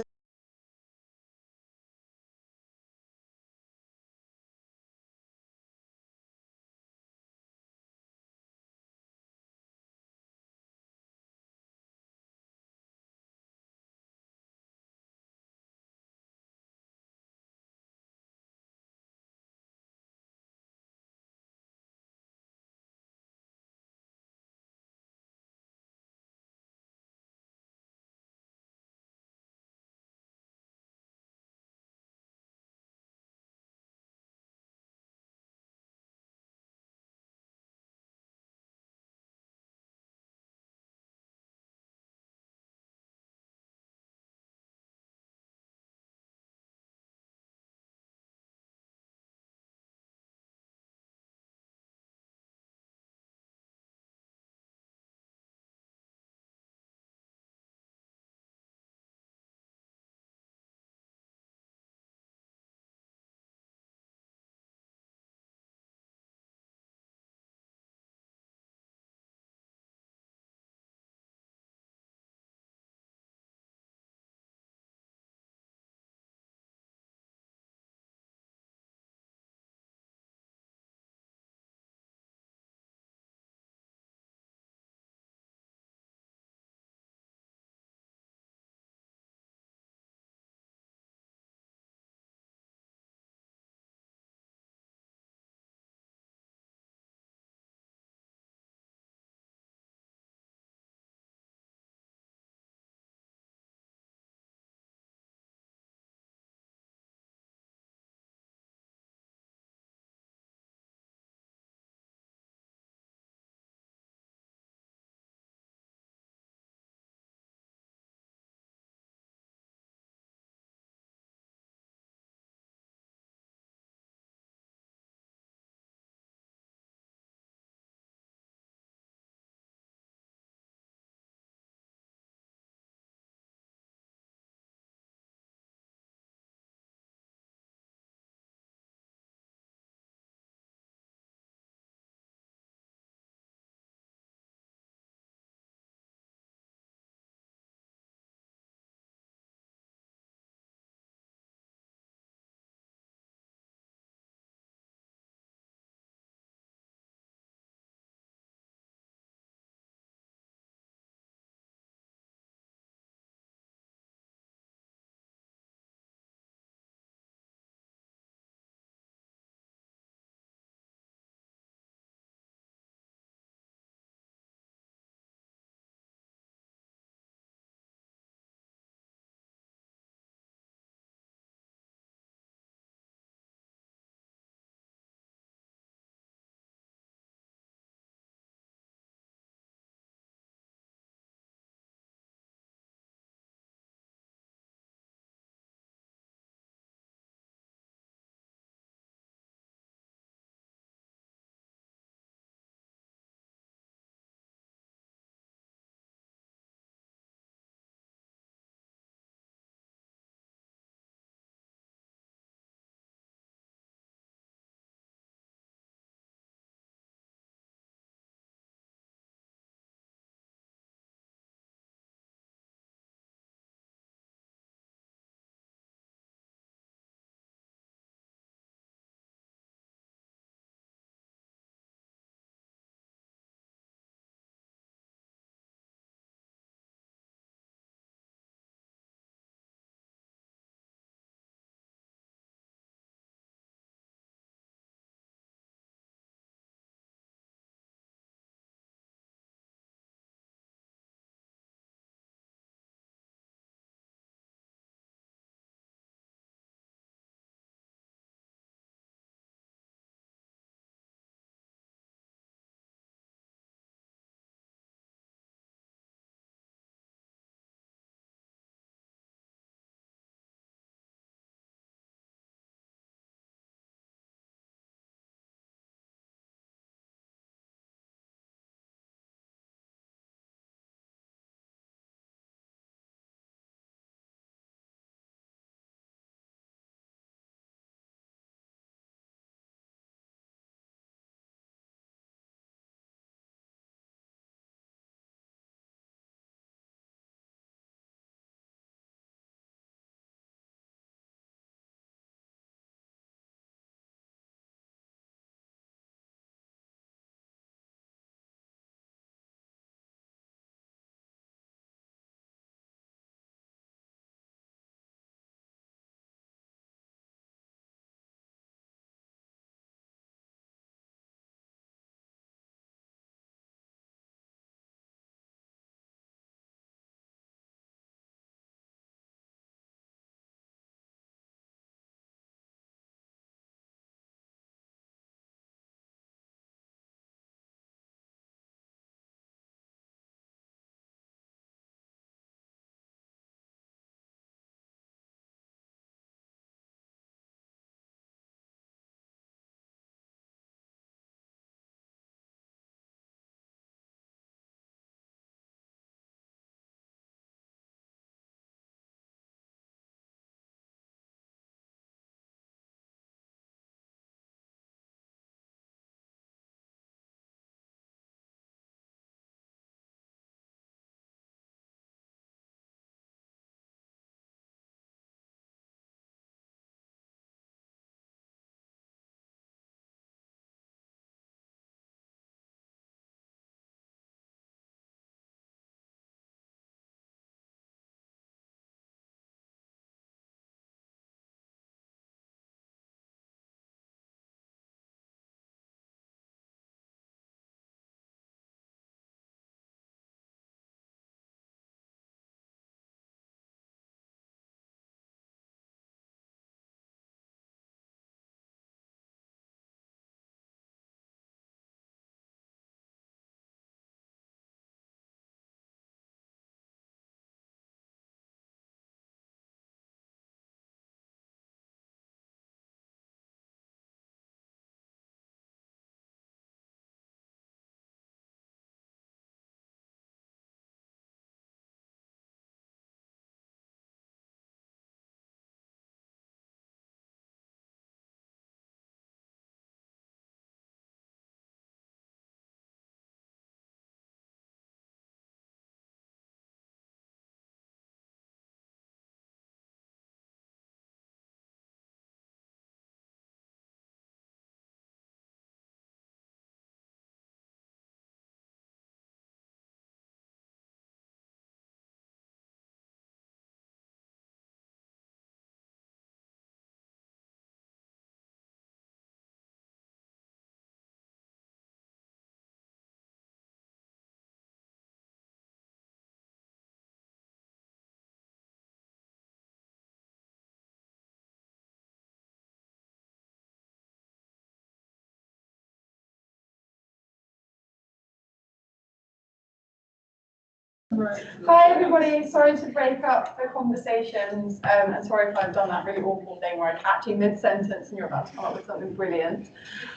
Hi everybody, sorry to break up the conversations, and sorry if I've done that really awful thing where I catch you mid-sentence and you're about to come up with something brilliant.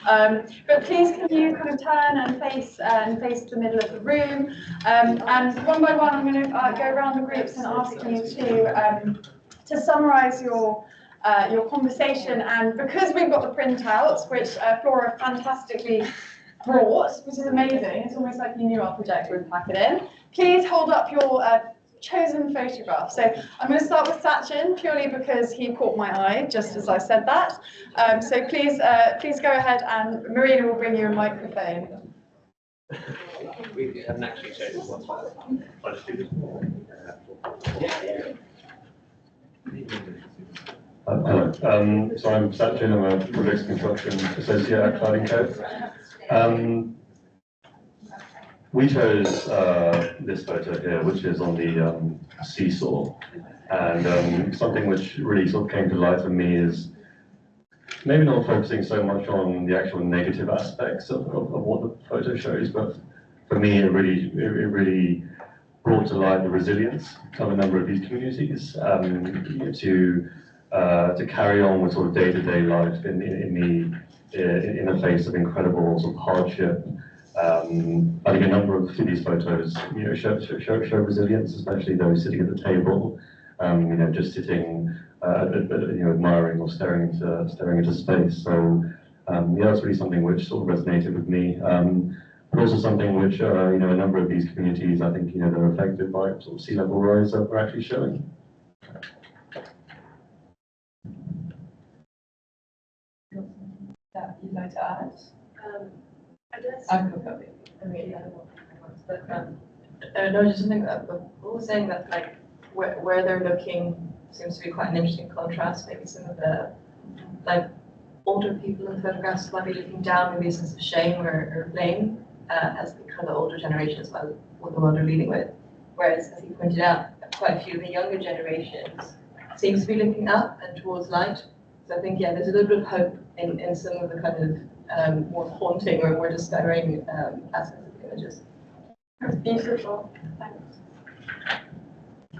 But please can you kind of turn and face the middle of the room, and one by one I'm going to go around the groups and ask you to summarise your conversation, and because we've got the printouts, which Flora fantastically brought, which is amazing, it's almost like you knew our projector would pack it in. Please hold up your chosen photograph. So I'm going to start with Sachin, purely because he caught my eye just as I said that. So please go ahead, and Marina will bring you a microphone. We haven't actually chosen one. Hello. So I'm Sachin, I'm a project construction associate at Cloud & Co. We chose this photo here, which is on the seesaw, and something which really sort of came to life for me is maybe not focusing so much on the actual negative aspects of what the photo shows, but for me it really brought to light the resilience of a number of these communities to carry on with sort of day-to-day life in the face of incredible sort of hardship. I think a number of these photos, show resilience, especially those sitting at the table, just sitting, admiring or staring into space. So, that's really something which sort of resonated with me. But also something which, a number of these communities, I think, that are affected by sort of sea level rise are actually showing. That you'd like to add? I guess. I mean, I don't know but no, just something that people were saying that like where they're looking seems to be quite an interesting contrast. Maybe some of the like older people in the photographs might be looking down, maybe a sense of shame or blame as the kind of the older generation as well, what the world are leading with. Whereas, as you pointed out, quite a few of the younger generations seems to be looking up and towards light. So I think, yeah, there's a little bit of hope in some of the kind of more haunting or more despairing aspects of the images. That's beautiful. Thanks.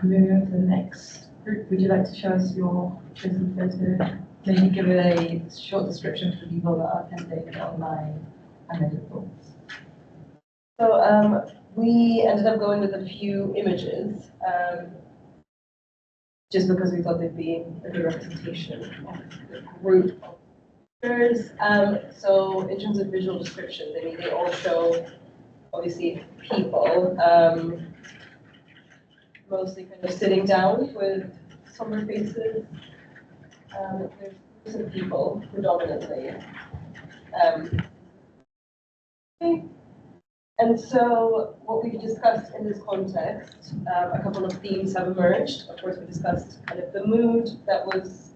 Moving on to the next group, would you like to show us your chosen photo? Maybe give it a short description for people that are attending online and then your thoughts. So we ended up going with a few images just because we thought they'd be a good representation of the group of pictures. So in terms of visual descriptions, I mean, they all show obviously people, mostly kind of sitting down with somber faces. There's some people predominantly. And so what we discussed in this context, a couple of themes have emerged. Of course, we discussed kind of the mood that was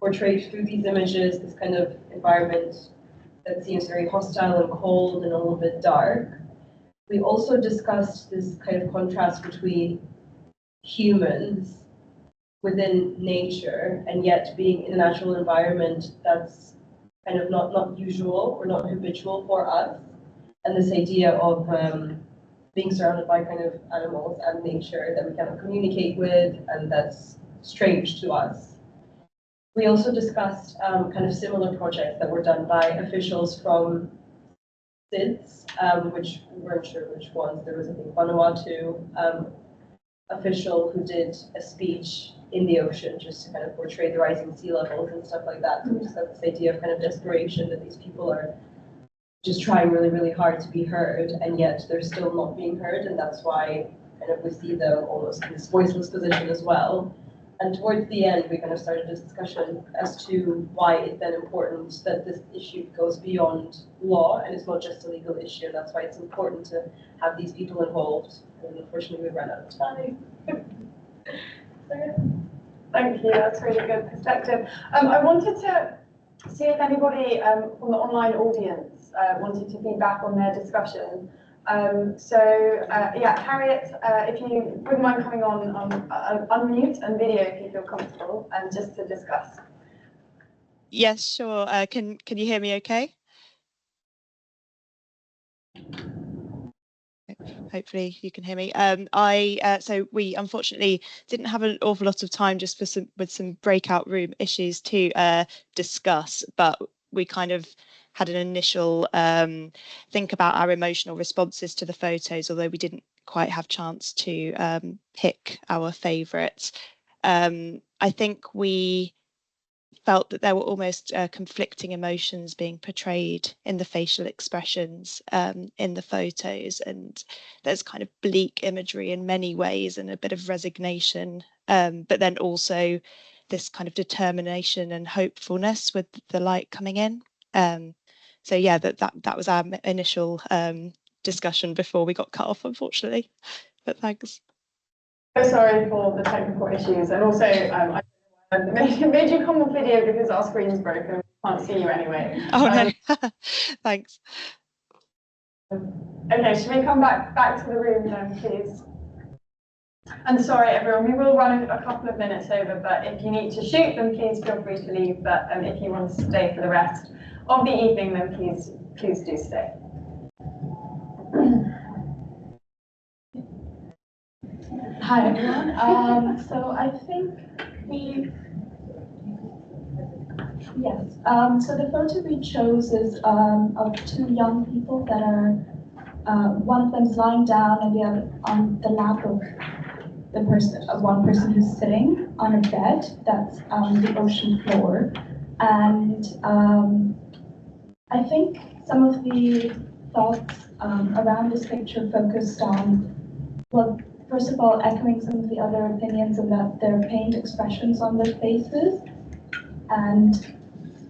portrayed through these images, this kind of environment that seems very hostile and cold and a little bit dark. We also discussed this kind of contrast between humans within nature and yet being in a natural environment that's kind of not usual or not habitual for us. And this idea of being surrounded by kind of animals and nature that we cannot communicate with and that's strange to us. We also discussed kind of similar projects that were done by officials from SIDS, which we weren't sure which ones. There was, I think, Vanuatu official who did a speech in the ocean just to kind of portray the rising sea levels and stuff like that. So we just have this idea of kind of desperation that these people are just trying really, really hard to be heard, and yet they're still not being heard, and that's why kind of we see them almost in this voiceless position as well. And towards the end, we kind of started this discussion as to why it's then important that this issue goes beyond law, and it's not just a legal issue, and that's why it's important to have these people involved. And unfortunately, we ran out of time. Thank you, that's really good perspective. I wanted to see if anybody from the online audience wanted to feedback on their discussion. Yeah, Harriet, if you wouldn't mind coming on, unmute and video if you feel comfortable, and just to discuss. Yes, sure. Can you hear me okay? Hopefully you can hear me. So we unfortunately didn't have an awful lot of time just for some breakout room issues to discuss, but we kind of had an initial think about our emotional responses to the photos, although we didn't quite have chance to pick our favourites. I think we felt that there were almost conflicting emotions being portrayed in the facial expressions in the photos, and there's kind of bleak imagery in many ways and a bit of resignation, but then also this kind of determination and hopefulness with the light coming in. So yeah, that was our initial discussion before we got cut off, unfortunately, but thanks. So sorry for the technical issues, and also I made you come on video because our screen's broken. We can't see you anyway. Oh no, thanks. Okay, should we come back to the room then, please? And sorry, everyone, we will run a couple of minutes over, but if you need to shoot, then please feel free to leave. But if you want to stay for the rest of the evening, then please do stay. Hi everyone. So I think so the photo we chose is of two young people that are, one of them is lying down and the other on the lap of one person who's sitting on a bed that's on the ocean floor. And I think some of the thoughts around this picture focused on, well, first of all, echoing some of the other opinions about their pained expressions on their faces. And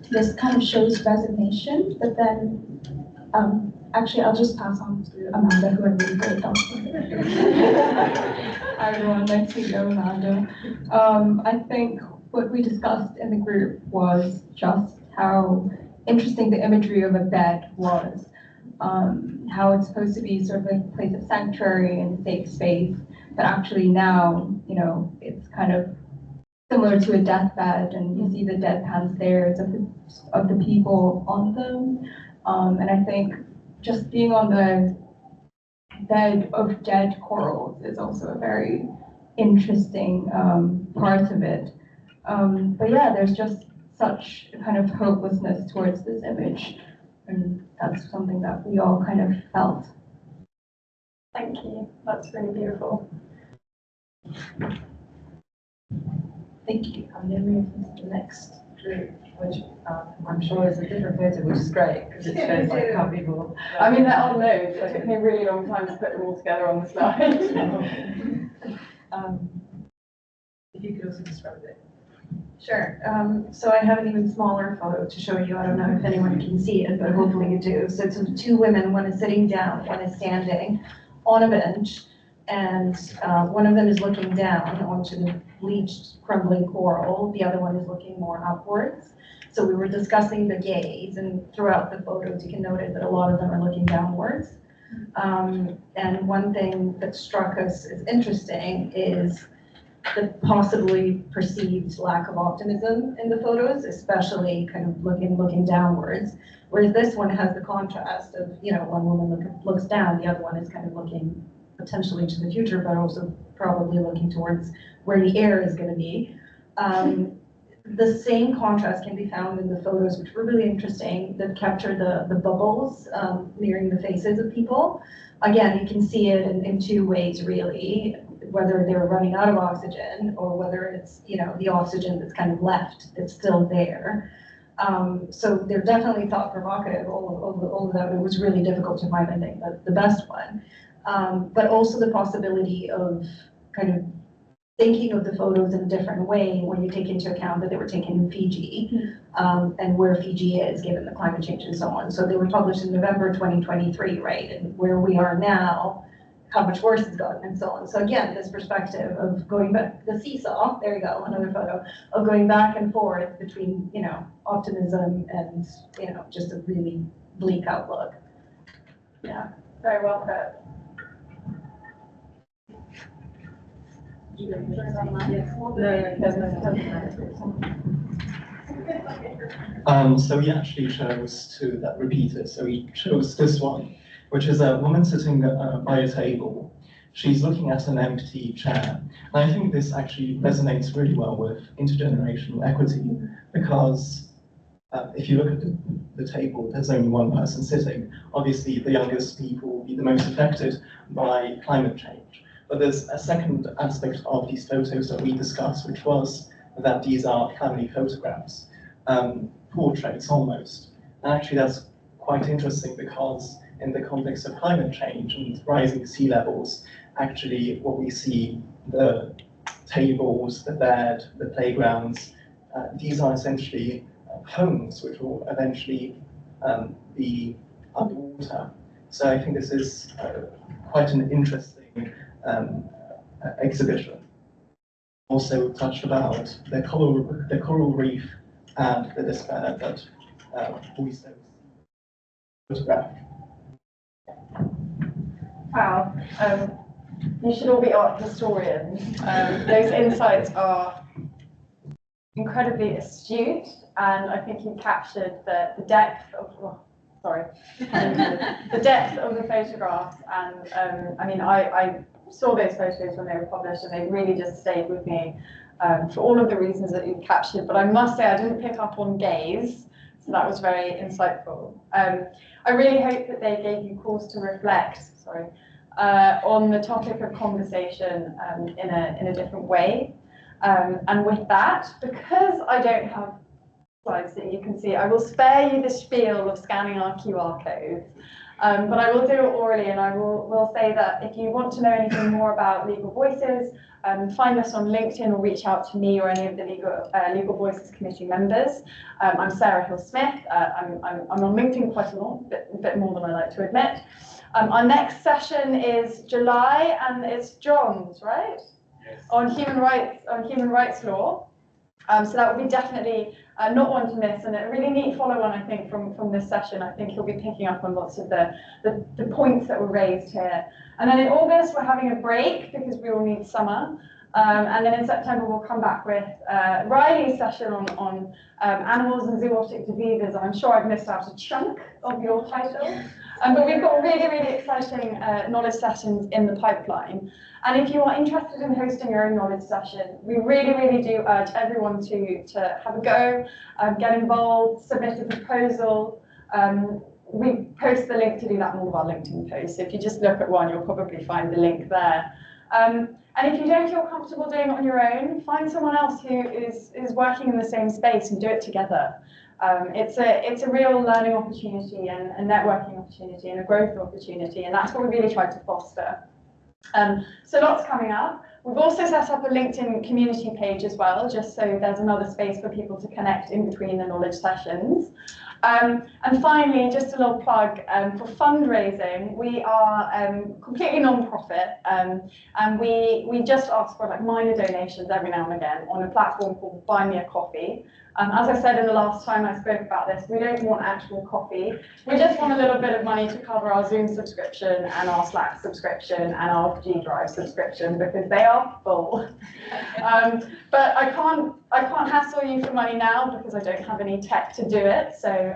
this kind of shows resignation, but then, actually, I'll just pass on to Amanda, who I really great talk Hi everyone, nice to meet you, Amanda. I think what we discussed in the group was just how interesting the imagery of a bed was. How it's supposed to be sort of a place of sanctuary and safe space, but actually now, you know, it's kind of similar to a deathbed, and you see the deadpan stares of the people on them. And I think just being on the bed of dead corals is also a very interesting part of it. But yeah, there's just such kind of hopelessness towards this image, and that's something that we all kind of felt. Thank you. That's really beautiful. Thank you. I'm going to move into the next group, which I'm sure is a different photo, which is great because it shows like how people. I mean, there are loads. It took me a really long time to put them all together on the slide. If you could also describe it. Sure. So I have an even smaller photo to show you. I don't know if anyone can see it, but hopefully you do. So it's two women. One is sitting down, one is standing on a bench, and one of them is looking down onto the bleached, crumbling coral. The other one is looking more upwards. So we were discussing the gaze, and throughout the photos, you can notice that a lot of them are looking downwards. And one thing that struck us as interesting is the possibly perceived lack of optimism in the photos, especially kind of looking downwards. Whereas this one has the contrast of, you know, one woman looks down, the other one is kind of looking potentially to the future, but also probably looking towards where the air is going to be. The same contrast can be found in the photos, which were really interesting, that capture the bubbles nearing the faces of people. Again, you can see it in two ways, really, whether they're running out of oxygen or whether it's, you know, the oxygen that's kind of left, that's still there. So they're definitely thought provocative, all of that. It was really difficult to find, I think, the best one. But also the possibility of kind of thinking of the photos in a different way when you take into account that they were taken in Fiji, and where Fiji is given the climate change and so on. So they were published in November 2023, right? And where we are now, how much worse it's gotten and so on. So again, this perspective of going back, the seesaw, there you go, another photo, of going back and forth between, you know, optimism and, you know, just a really bleak outlook. Yeah, very well put. So we actually chose two that repeated. So we chose this one, which is a woman sitting by a table. She's looking at an empty chair. And I think this actually resonates really well with intergenerational equity, because if you look at the table, there's only one person sitting. Obviously, the youngest people will be the most affected by climate change. But there's a second aspect of these photos that we discussed, which was that these are family photographs, portraits almost. And actually, that's quite interesting, because in the context of climate change and rising sea levels, actually what we see, the tables, the bed, the playgrounds, these are essentially homes which will eventually be underwater. So I think this is quite an interesting exhibition. Also touched about the coral reef and the despair that boys don't photograph. Wow. You should all be art historians. Those insights are incredibly astute, and I think you captured the depth of, the depth of the photographs. And I mean, I saw those photos when they were published, and they really just stayed with me for all of the reasons that you captured. But I must say, I didn't pick up on gaze, so that was very insightful. I really hope that they gave you cause to reflect, on the topic of conversation in a different way. And with that, because I don't have slides that you can see, I will spare you the spiel of scanning our QR codes. But I will do it orally, and I will say that if you want to know anything more about Legal Voices, find us on LinkedIn or reach out to me or any of the Legal Voices committee members. I'm Sarah Hill-Smith. I'm on LinkedIn quite a lot, a bit more than I like to admit. Our next session is July, and it's John's, right? Yes. On human rights law. So that will be definitely not one to miss, and a really neat follow-on, I think, from this session. I think you'll be picking up on lots of the points that were raised here. And then in August, we're having a break because we all need summer. And then in September, we'll come back with Riley's session on animals and zoonotic diseases. And I'm sure I've missed out a chunk of your title. But we've got really, really exciting knowledge sessions in the pipeline. And if you are interested in hosting your own knowledge session, we really, really do urge everyone to have a go, get involved, submit a proposal. We post the link to do that in all of our LinkedIn posts. So if you just look at one, you'll probably find the link there. And if you don't feel comfortable doing it on your own, find someone else who is working in the same space and do it together. It's a real learning opportunity and a networking opportunity and a growth opportunity, and that's what we really try to foster. So lots coming up. We've also set up a LinkedIn community page as well, just so there's another space for people to connect in between the knowledge sessions. And finally, just a little plug for fundraising. We are completely non-profit, and we just ask for like minor donations every now and again on a platform called Buy Me a Coffee. As I said in the last time I spoke about this, we don't want actual coffee. We just want a little bit of money to cover our Zoom subscription and our Slack subscription and our G Drive subscription, because they are full. But I can't hassle you for money now because I don't have any tech to do it. So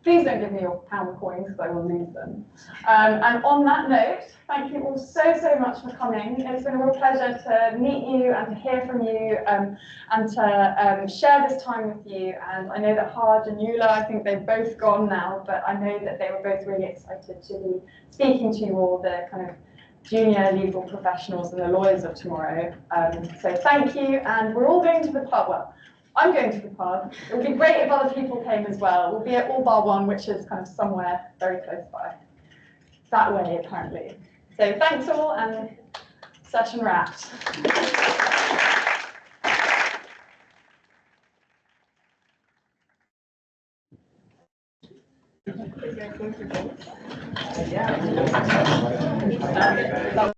please don't give me your pound coins because I will lose them. And on that note, thank you all so much for coming. It's been a real pleasure to meet you and to hear from you and to share this time with you. And I know that Haj and Eula, I think they've both gone now, but I know that they were both really excited to be speaking to you all, the kind of junior legal professionals and the lawyers of tomorrow. So thank you, and we're all going to the pub. Well, I'm going to the pub. It would be great if other people came as well. We'll be at All Bar One, which is kind of somewhere very close by. That way, apparently. So thanks all, and session wrapped. Yeah.